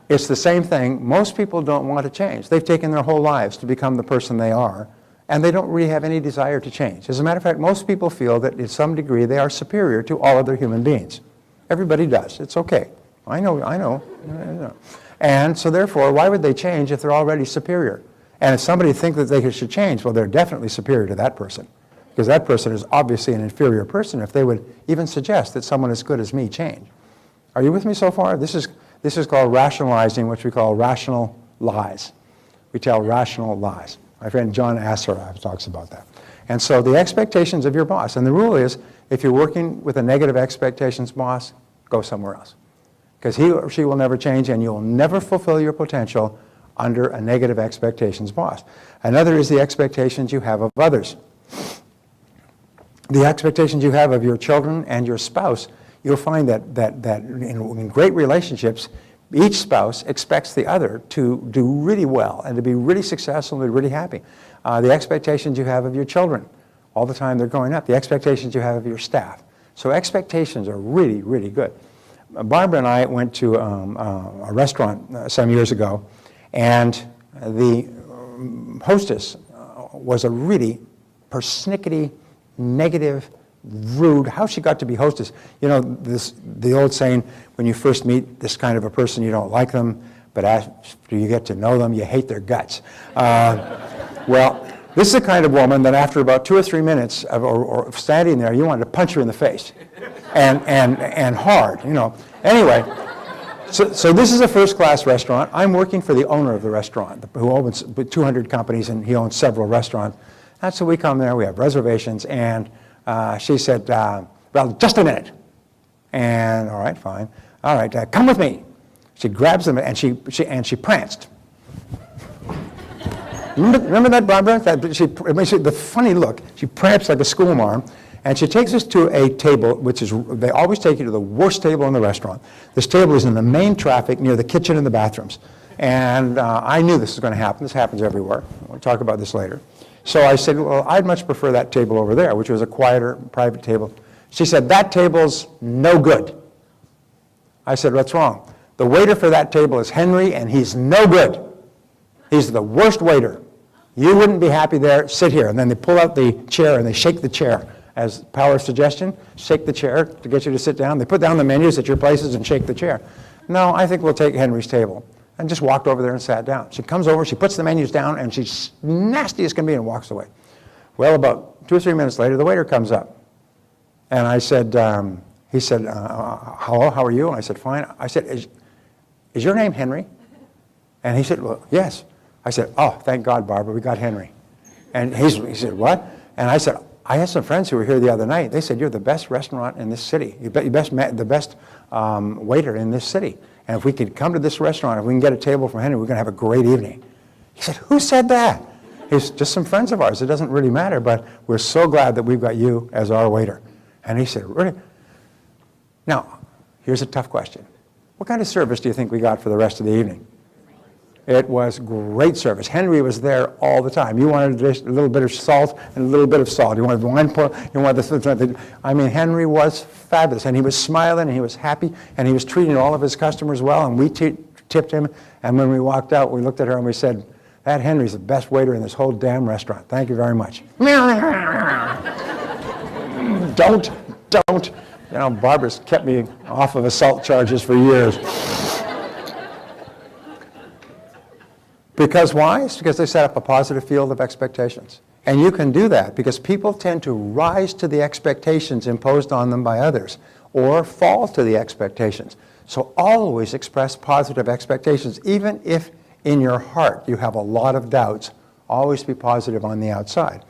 it's the same thing. Most people don't want to change. They've taken their whole lives to become the person they are, and they don't really have any desire to change. As a matter of fact, most people feel that in some degree they are superior to all other human beings. Everybody does. It's okay. I know. And so therefore, why would they change if they're already superior? And if somebody thinks that they should change, well, they're definitely superior to that person, because that person is obviously an inferior person if they would even suggest that someone as good as me change. Are you with me so far? This is called rationalizing, which we call rational lies. we tell rational lies. My friend John Assaraf talks about that. And so the expectations of your boss, and the rule is, if you're working with a negative expectations boss, go somewhere else. Because he or she will never change, and you'll never fulfill your potential under a negative expectations boss. Another is the expectations you have of others. The expectations you have of your children and your spouse, you'll find that in great relationships, each spouse expects the other to do really well and to be really successful and be really happy. The expectations you have of your children all the time they're growing up, the expectations you have of your staff. So expectations are really, really good. Barbara and I went to a restaurant some years ago, and the hostess was a really persnickety, negative, rude. How she got to be hostess? You know, the old saying, when you first meet this kind of a person, you don't like them, but after you get to know them, you hate their guts. Well, this is the kind of woman that after about 2 or 3 minutes of standing there, you wanted to punch her in the face, and hard, you know. Anyway, so this is a first-class restaurant. I'm working for the owner of the restaurant, who owns 200 companies, and he owns several restaurants. And so we come there, we have reservations, and she said, well, just a minute. And all right, fine. All right, come with me. She grabs them, and she pranced. Remember that, Barbara? The funny look. She pranced like a schoolmarm, and she takes us to a table, which is, they always take you to the worst table in the restaurant. This table is in the main traffic near the kitchen and the bathrooms. And I knew this was going to happen. This happens everywhere. We'll talk about this later. So I said, well, I'd much prefer that table over there, which was a quieter, private table. She said, that table's no good. I said, what's wrong? The waiter for that table is Henry, and he's no good. He's the worst waiter. You wouldn't be happy there, sit here. And then they pull out the chair and they shake the chair. As power of suggestion, shake the chair to get you to sit down. They put down the menus at your places and shake the chair. No, I think we'll take Henry's table. And just walked over there and sat down. She comes over, she puts the menus down, and she's nasty as can be and walks away. Well, about 2 or 3 minutes later, the waiter comes up. And I said, he said, hello, how are you? And I said, fine. I said, is your name Henry? And he said, well, yes. I said, oh, thank God, Barbara, we got Henry. And he said, what? And I said, I had some friends who were here the other night. They said, you're the best restaurant in this city. You're the best waiter in this city. And if we could come to this restaurant, if we can get a table from Henry, we're going to have a great evening. He said, who said that? He's just some friends of ours. It doesn't really matter, but we're so glad that we've got you as our waiter. And he said, really? Now, here's a tough question. What kind of service do you think we got for the rest of the evening? It was great service. Henry was there all the time. You wanted a little bit of salt and a little bit of salt. You wanted wine, you wanted the, I mean, Henry was fabulous, and he was smiling, and he was happy, and he was treating all of his customers well, and we tipped him, and when we walked out, we looked at her and we said, that Henry's the best waiter in this whole damn restaurant. Thank you very much. Don't. You know, Barbara's kept me off of assault charges for years. Because why? It's because they set up a positive field of expectations. And you can do that because people tend to rise to the expectations imposed on them by others or fall to the expectations. So always express positive expectations. Even if in your heart you have a lot of doubts, always be positive on the outside.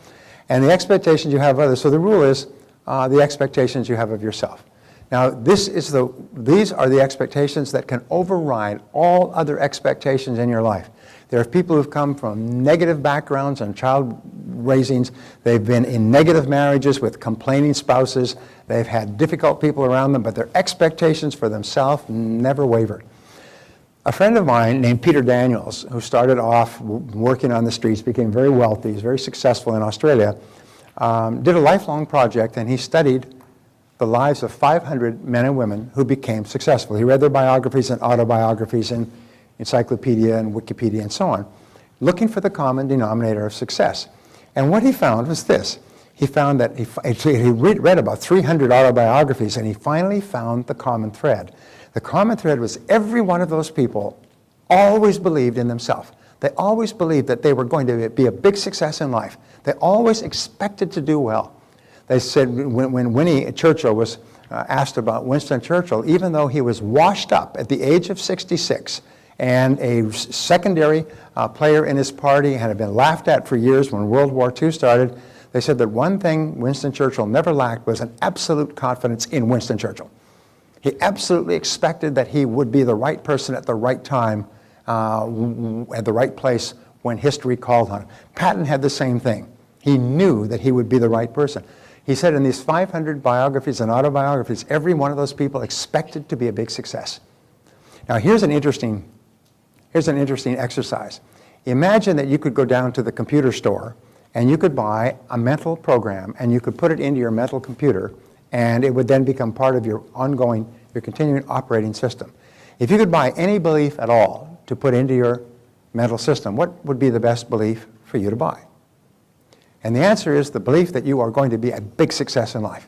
And the expectations you have of others, so the rule is the expectations you have of yourself. Now, these are the expectations that can override all other expectations in your life. There are people who've come from negative backgrounds and child raisings. They've been in negative marriages with complaining spouses. They've had difficult people around them, but their expectations for themselves never wavered. A friend of mine named Peter Daniels, who started off working on the streets, became very wealthy, he's very successful in Australia, did a lifelong project, and he studied the lives of 500 men and women who became successful. He read their biographies and autobiographies and encyclopedia and Wikipedia and so on, looking for the common denominator of success. And what he found was this. He found that he read about 300 autobiographies, and he finally found the common thread. The common thread was every one of those people always believed in themselves. They always believed that they were going to be a big success in life. They always expected to do well. They said when Winnie Churchill was asked about Winston Churchill, even though he was washed up at the age of 66, and a secondary player in his party, had been laughed at for years when World War II started. They said that one thing Winston Churchill never lacked was an absolute confidence in Winston Churchill. He absolutely expected that he would be the right person at the right time, at the right place when history called on him. Patton had the same thing. He knew that he would be the right person. He said in these 500 biographies and autobiographies, every one of those people expected to be a big success. Now here's an interesting exercise. Imagine that you could go down to the computer store and you could buy a mental program and you could put it into your mental computer, and it would then become part of your continuing operating system. If you could buy any belief at all to put into your mental system, what would be the best belief for you to buy? And the answer is the belief that you are going to be a big success in life.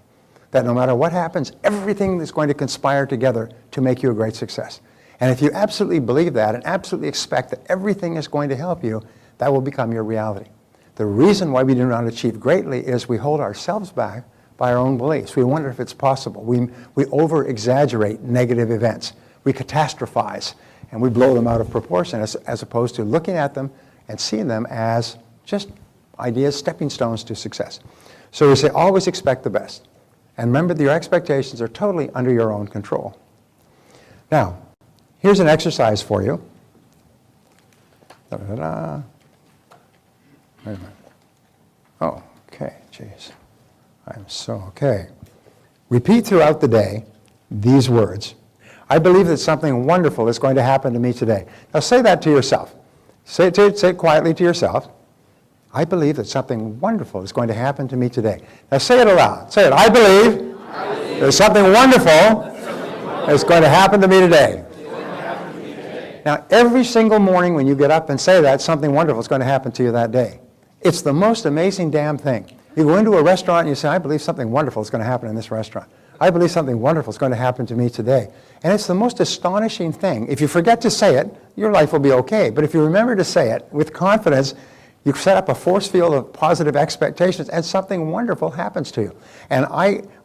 That no matter what happens, everything is going to conspire together to make you a great success. And if you absolutely believe that and absolutely expect that everything is going to help you, that will become your reality. The reason why we do not achieve greatly is we hold ourselves back by our own beliefs. We wonder if it's possible. We over-exaggerate negative events. We catastrophize, and we blow them out of proportion as opposed to looking at them and seeing them as just ideas, stepping stones to success. So we say always expect the best. And remember that your expectations are totally under your own control. Now, here's an exercise for you. Da-da-da. Wait a minute. Oh, okay, geez. Okay. Repeat throughout the day these words. I believe that something wonderful is going to happen to me today. Now say that to yourself. Say it quietly to yourself. I believe that something wonderful is going to happen to me today. Now say it aloud. Say it. I believe there's something wonderful is going to happen to me today. Now every single morning when you get up and say that, something wonderful is going to happen to you that day. It's the most amazing damn thing. You go into a restaurant and you say, I believe something wonderful is going to happen in this restaurant. I believe something wonderful is going to happen to me today. And it's the most astonishing thing. If you forget to say it, your life will be okay. But if you remember to say it with confidence, you set up a force field of positive expectations and something wonderful happens to you. And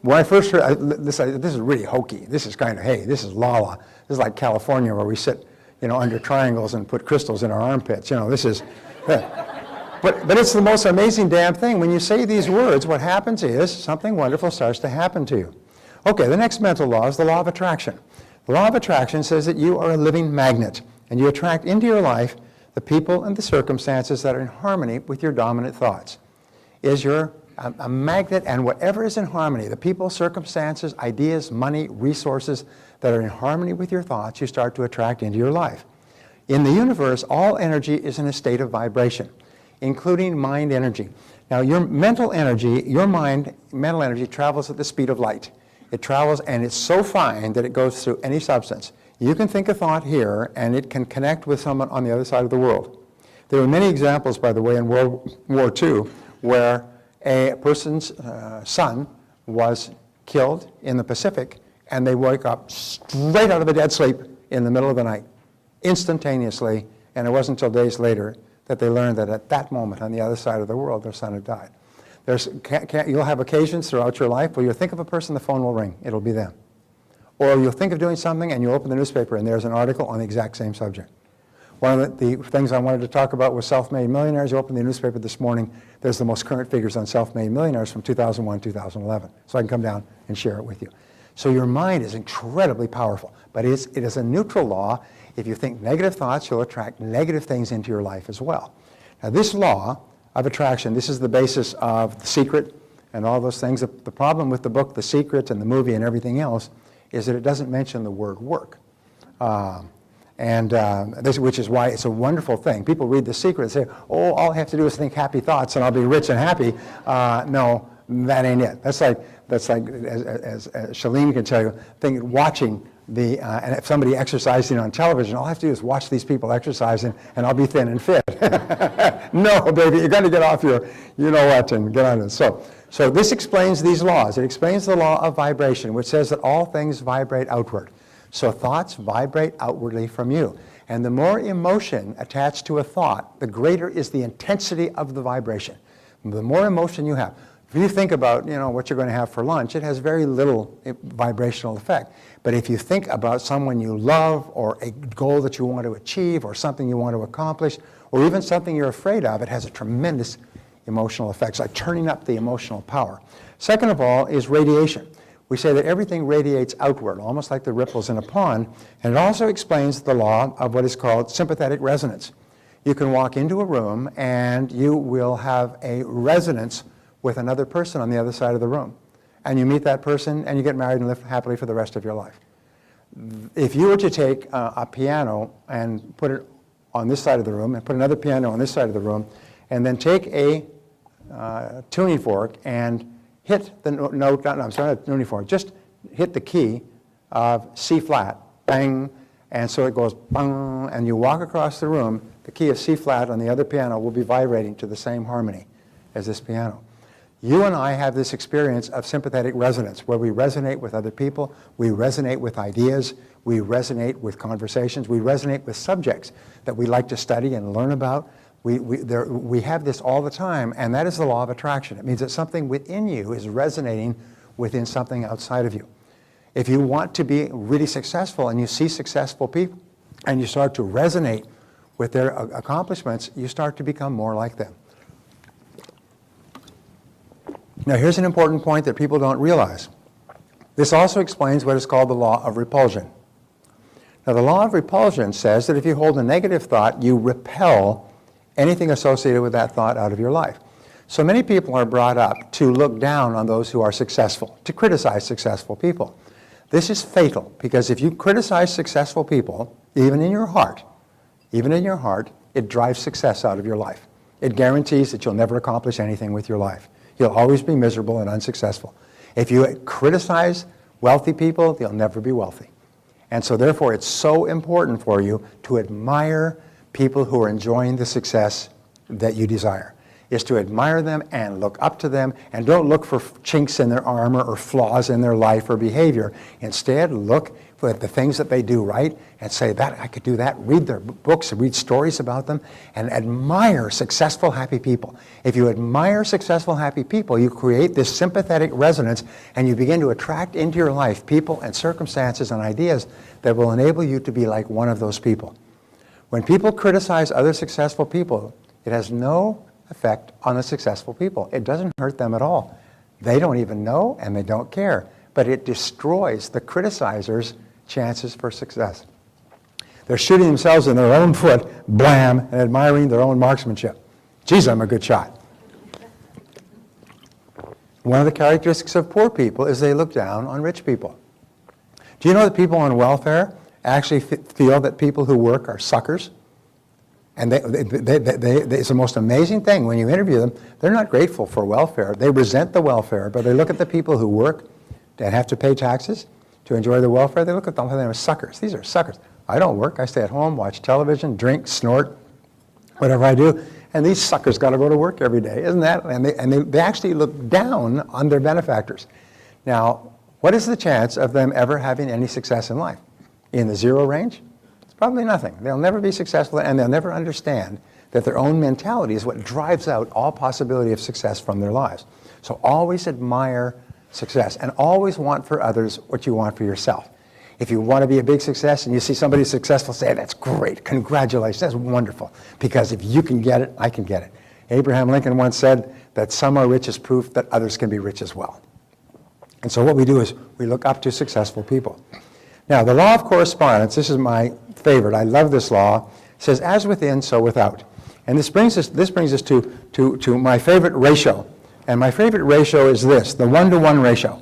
when I first heard, this is really hokey. This is kind of, hey, this is la-la. This is like California where we sit, under triangles and put crystals in our armpits. This is... But it's the most amazing damn thing. When you say these words, what happens is something wonderful starts to happen to you. Okay, the next mental law is the law of attraction. The law of attraction says that you are a living magnet, and you attract into your life the people and the circumstances that are in harmony with your dominant thoughts. You're a magnet, and whatever is in harmony, the people, circumstances, ideas, money, resources that are in harmony with your thoughts, you start to attract into your life. In the universe, all energy is in a state of vibration, including mind energy. Now your mental energy, mental energy travels at the speed of light. It travels and it's so fine that it goes through any substance. You can think a thought here and it can connect with someone on the other side of the world. There are many examples, by the way, in World War II where a person's son was killed in the Pacific and they woke up straight out of a dead sleep in the middle of the night, instantaneously, and it wasn't until days later that they learned that at that moment on the other side of the world their son had died. You'll have occasions throughout your life where you'll think of a person, the phone will ring, it'll be them. Or you'll think of doing something and you open the newspaper and there's an article on the exact same subject. One of the things I wanted to talk about was self-made millionaires. You open the newspaper this morning, there's the most current figures on self-made millionaires from 2001, 2011. So I can come down and share it with you. So your mind is incredibly powerful, but it is a neutral law. If you think negative thoughts, you'll attract negative things into your life as well. Now this law of attraction, this is the basis of The Secret and all those things. The problem with the book The Secret and the movie and everything else is that it doesn't mention the word work. Which is why it's a wonderful thing. People read The Secret and say, oh, all I have to do is think happy thoughts and I'll be rich and happy. No, that ain't it. That's like as Shalene can tell you, watching and if somebody exercising on television, all I have to do is watch these people exercising and I'll be thin and fit. No, baby, you're going to get off your, you know what, and get on it. So this explains these laws. It explains the law of vibration, which says that all things vibrate outward. So thoughts vibrate outwardly from you. And the more emotion attached to a thought, the greater is the intensity of the vibration. The more emotion you have. If you think about, what you're going to have for lunch, it has very little vibrational effect. But if you think about someone you love, or a goal that you want to achieve, or something you want to accomplish, or even something you're afraid of, it has a tremendous emotional effect. It's like turning up the emotional power. Second of all is radiation. We say that everything radiates outward, almost like the ripples in a pond, and it also explains the law of what is called sympathetic resonance. You can walk into a room and you will have a resonance with another person on the other side of the room. And you meet that person and you get married and live happily for the rest of your life. If you were to take a piano and put it on this side of the room and put another piano on this side of the room, and then take a tuning fork and hit the note, I'm sorry, not tuning fork, just hit the key of C flat, bang, and so it goes bang, and you walk across the room, the key of C flat on the other piano will be vibrating to the same harmony as this piano. You and I have this experience of sympathetic resonance, where we resonate with other people, we resonate with ideas, we resonate with conversations, we resonate with subjects that we like to study and learn about. We have this all the time, and that is the law of attraction. It means that something within you is resonating within something outside of you. If you want to be really successful and you see successful people and you start to resonate with their accomplishments, you start to become more like them. Now, here's an important point that people don't realize. This also explains what is called the law of repulsion. Now, the law of repulsion says that if you hold a negative thought, you repel anything associated with that thought out of your life. So many people are brought up to look down on those who are successful, to criticize successful people. This is fatal, because if you criticize successful people, even in your heart, it drives success out of your life. It guarantees that you'll never accomplish anything with your life. You'll always be miserable and unsuccessful. If you criticize wealthy people, they'll never be wealthy. And so therefore, it's so important for you to admire people who are enjoying the success that you desire, is to admire them and look up to them, and don't look for chinks in their armor or flaws in their life or behavior. Instead, look for the things that they do right and say, that I could do that. Read their books, read stories about them, and admire successful, happy people. If you admire successful, happy people, you create this sympathetic resonance, and you begin to attract into your life people and circumstances and ideas that will enable you to be like one of those people. When people criticize other successful people, it has no effect on the successful people. It doesn't hurt them at all. They don't even know, and they don't care. But it destroys the criticizer's chances for success. They're shooting themselves in their own foot, blam, and admiring their own marksmanship. Geez, I'm a good shot. One of the characteristics of poor people is they look down on rich people. Do you know that people on welfare actually feel that people who work are suckers? And it's the most amazing thing. When you interview them, they're not grateful for welfare. They resent the welfare, but they look at the people who work and have to pay taxes to enjoy the welfare. They look at them as suckers. These are suckers. I don't work. I stay at home, watch television, drink, snort, whatever I do. And these suckers got to go to work every day, isn't that? And they actually look down on their benefactors. Now, what is the chance of them ever having any success in life? In the zero range? It's probably nothing. They'll never be successful, and they'll never understand that their own mentality is what drives out all possibility of success from their lives. So always admire success, and always want for others what you want for yourself. If you want to be a big success and you see somebody successful, say, that's great, congratulations, that's wonderful, because if you can get it, I can get it. Abraham Lincoln once said that some are rich as proof that others can be rich as well. And so what we do is we look up to successful people. Now, the law of correspondence, this is my favorite, I love this law, says, as within, so without. And this brings us to my favorite ratio. And my favorite ratio is this, the 1-to-1 ratio.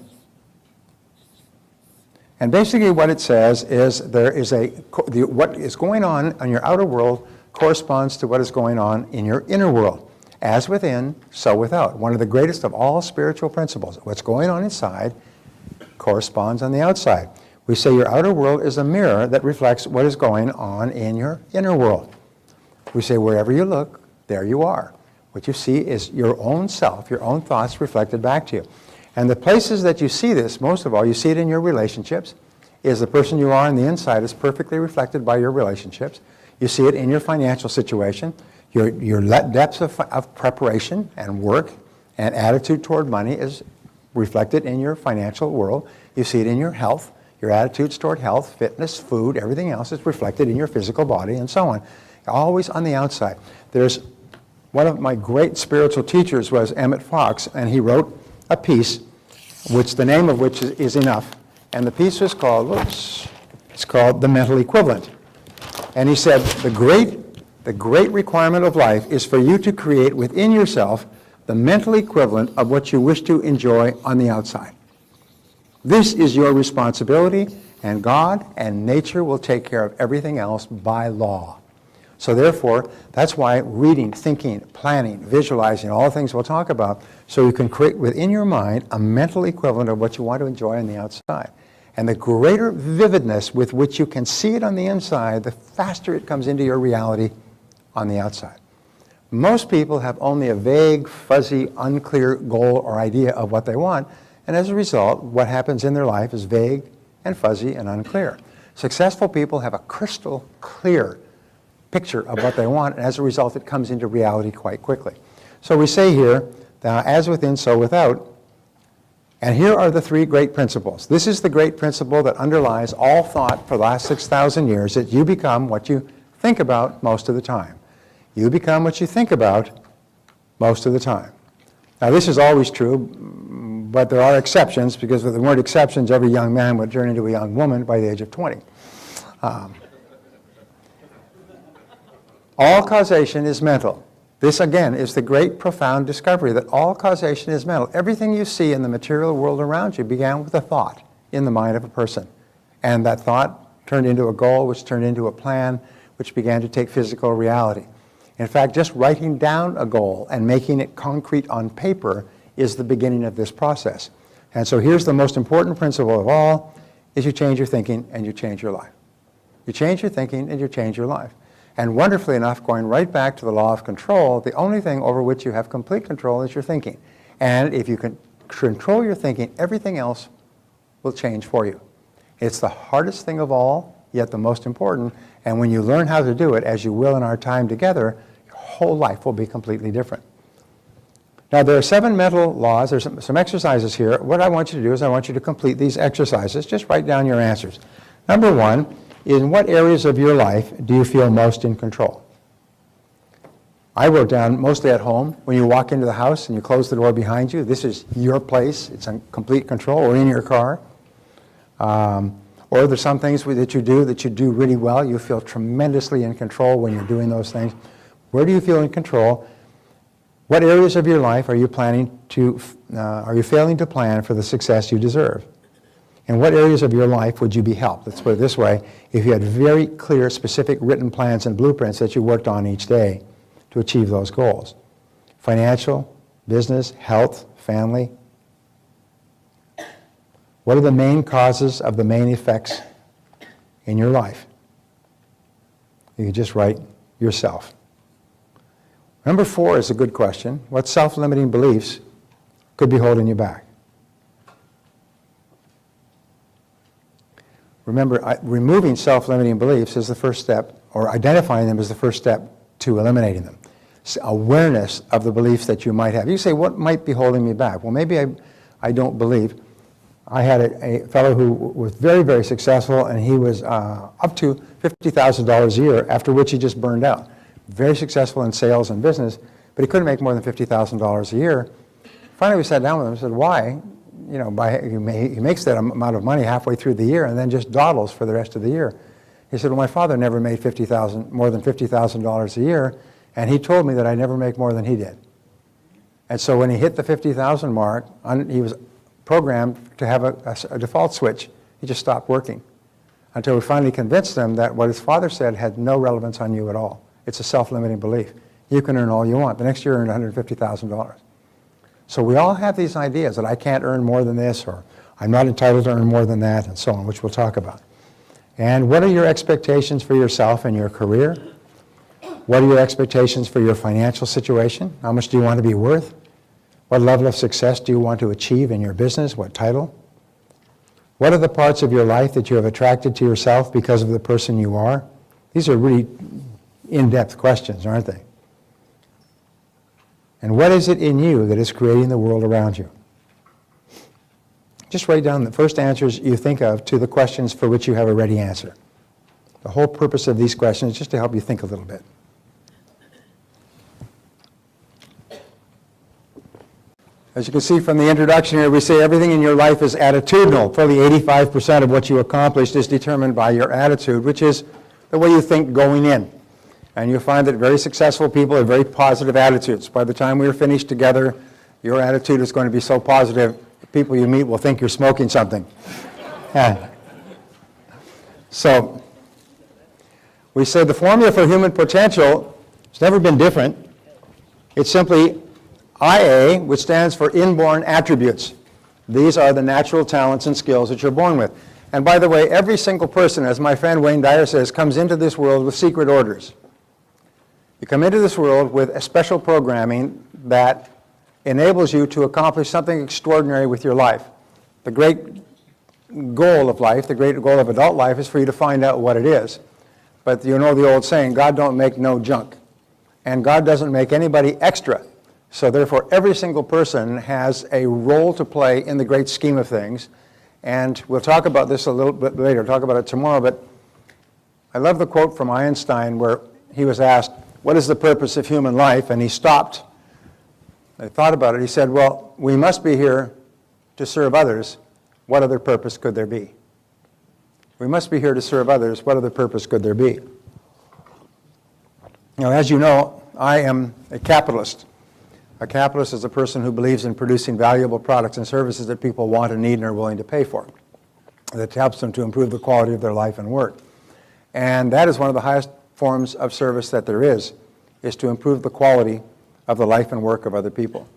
And basically what it says is what is going on in your outer world corresponds to what is going on in your inner world. As within, so without. One of the greatest of all spiritual principles. What's going on inside corresponds on the outside. We say your outer world is a mirror that reflects what is going on in your inner world. We say wherever you look, there you are. What you see is your own self, your own thoughts reflected back to you. And the places that you see this, most of all, you see it in your relationships. Is the person you are on the inside is perfectly reflected by your relationships. You see it in your financial situation, your depths of preparation and work And attitude toward money is reflected in your financial world. You see it in your health. Your attitudes toward health, fitness, food, everything else is reflected in your physical body and so on. Always on the outside. There's one of my great spiritual teachers was Emmett Fox, and he wrote a piece, which the name of which is Enough. And the piece was called, it's called The Mental Equivalent. And he said, the great requirement of life is for you to create within yourself the mental equivalent of what you wish to enjoy on the outside. This is your responsibility, and God and nature will take care of everything else by law. So therefore, that's why reading, thinking, planning, visualizing, all the things we'll talk about, so you can create within your mind a mental equivalent of what you want to enjoy on the outside. And the greater vividness with which you can see it on the inside, the faster it comes into your reality on the outside. Most people have only a vague, fuzzy, unclear goal or idea of what they want, and as a result, what happens in their life is vague and fuzzy and unclear. Successful people have a crystal clear picture of what they want, and as a result, it comes into reality quite quickly. So we say here, as within, so without, and here are the three great principles. This is the great principle that underlies all thought for the last 6,000 years, that you become what you think about most of the time. You become what you think about most of the time. Now, this is always true, but there are exceptions, because if there weren't exceptions, every young man would turn into a young woman by the age of 20. All causation is mental. This, again, is the great, profound discovery that all causation is mental. Everything you see in the material world around you began with a thought in the mind of a person. And that thought turned into a goal, which turned into a plan, which began to take physical reality. In fact, just writing down a goal and making it concrete on paper is the beginning of this process. And so here's the most important principle of all, is you change your thinking and you change your life. You change your thinking and you change your life. And wonderfully enough, going right back to the law of control, the only thing over which you have complete control is your thinking. And if you can control your thinking, everything else will change for you. It's the hardest thing of all, yet the most important. And when you learn how to do it, as you will in our time together, your whole life will be completely different. Now, there are 7 mental laws. There's some exercises here. What I want you to do is I want you to complete these exercises. Just write down your answers. Number 1, in what areas of your life do you feel most in control? I wrote down mostly at home. When you walk into the house and you close the door behind you, this is your place. It's in complete control, or in your car. Or there's some things that you do really well. You feel tremendously in control when you're doing those things. Where do you feel in control? What areas of your life are you failing to plan for the success you deserve? In what areas of your life would you be helped? Let's put it this way. If you had very clear, specific written plans and blueprints that you worked on each day to achieve those goals. Financial, business, health, family. What are the main causes of the main effects in your life? You can just write yourself. Number 4 is a good question. What self-limiting beliefs could be holding you back? Remember, removing self-limiting beliefs is the first step, or identifying them is the first step to eliminating them. Awareness of the beliefs that you might have. You say, what might be holding me back? Well, maybe I don't believe. I had a fellow who was very, very successful, and he was up to $50,000 a year, after which he just burned out. Very successful in sales and business, but he couldn't make more than $50,000 a year. Finally, we sat down with him and said, why? You know, he makes that amount of money halfway through the year and then just dawdles for the rest of the year. He said, well, my father never made more than $50,000 a year, and he told me that I never make more than he did. And so when he hit the 50,000 mark, he was programmed to have a default switch. He just stopped working until we finally convinced him that what his father said had no relevance on you at all. It's a self-limiting belief. You can earn all you want. The next year, earned $150,000. So we all have these ideas that I can't earn more than this, or I'm not entitled to earn more than that, and so on, which we'll talk about. And what are your expectations for yourself and your career? What are your expectations for your financial situation? How much do you want to be worth? What level of success do you want to achieve in your business? What title? What are the parts of your life that you have attracted to yourself because of the person you are? These are really in-depth questions, aren't they? And what is it in you that is creating the world around you? Just write down the first answers you think of to the questions for which you have a ready answer. The whole purpose of these questions is just to help you think a little bit. As you can see from the introduction here, we say everything in your life is attitudinal. Fully 85% of what you accomplished is determined by your attitude, which is the way you think going in. And you'll find that very successful people have very positive attitudes. By the time we're finished together, your attitude is going to be so positive, the people you meet will think you're smoking something. So, we say the formula for human potential has never been different. It's simply IA, which stands for inborn attributes. These are the natural talents and skills that you're born with. And by the way, every single person, as my friend Wayne Dyer says, comes into this world with secret orders. You come into this world with a special programming that enables you to accomplish something extraordinary with your life. The great goal of life, the great goal of adult life, is for you to find out what it is. But you know the old saying, God don't make no junk. And God doesn't make anybody extra. So therefore, every single person has a role to play in the great scheme of things. And we'll talk about this a little bit later, talk about it tomorrow, but I love the quote from Einstein where he was asked, what is the purpose of human life? And he stopped. I thought about it. He said, well, we must be here to serve others. What other purpose could there be? We must be here to serve others. What other purpose could there be? Now, as you know, I am a capitalist. A capitalist is a person who believes in producing valuable products and services that people want and need and are willing to pay for. That helps them to improve the quality of their life and work. And that is one of the highest forms of service that there is to improve the quality of the life and work of other people.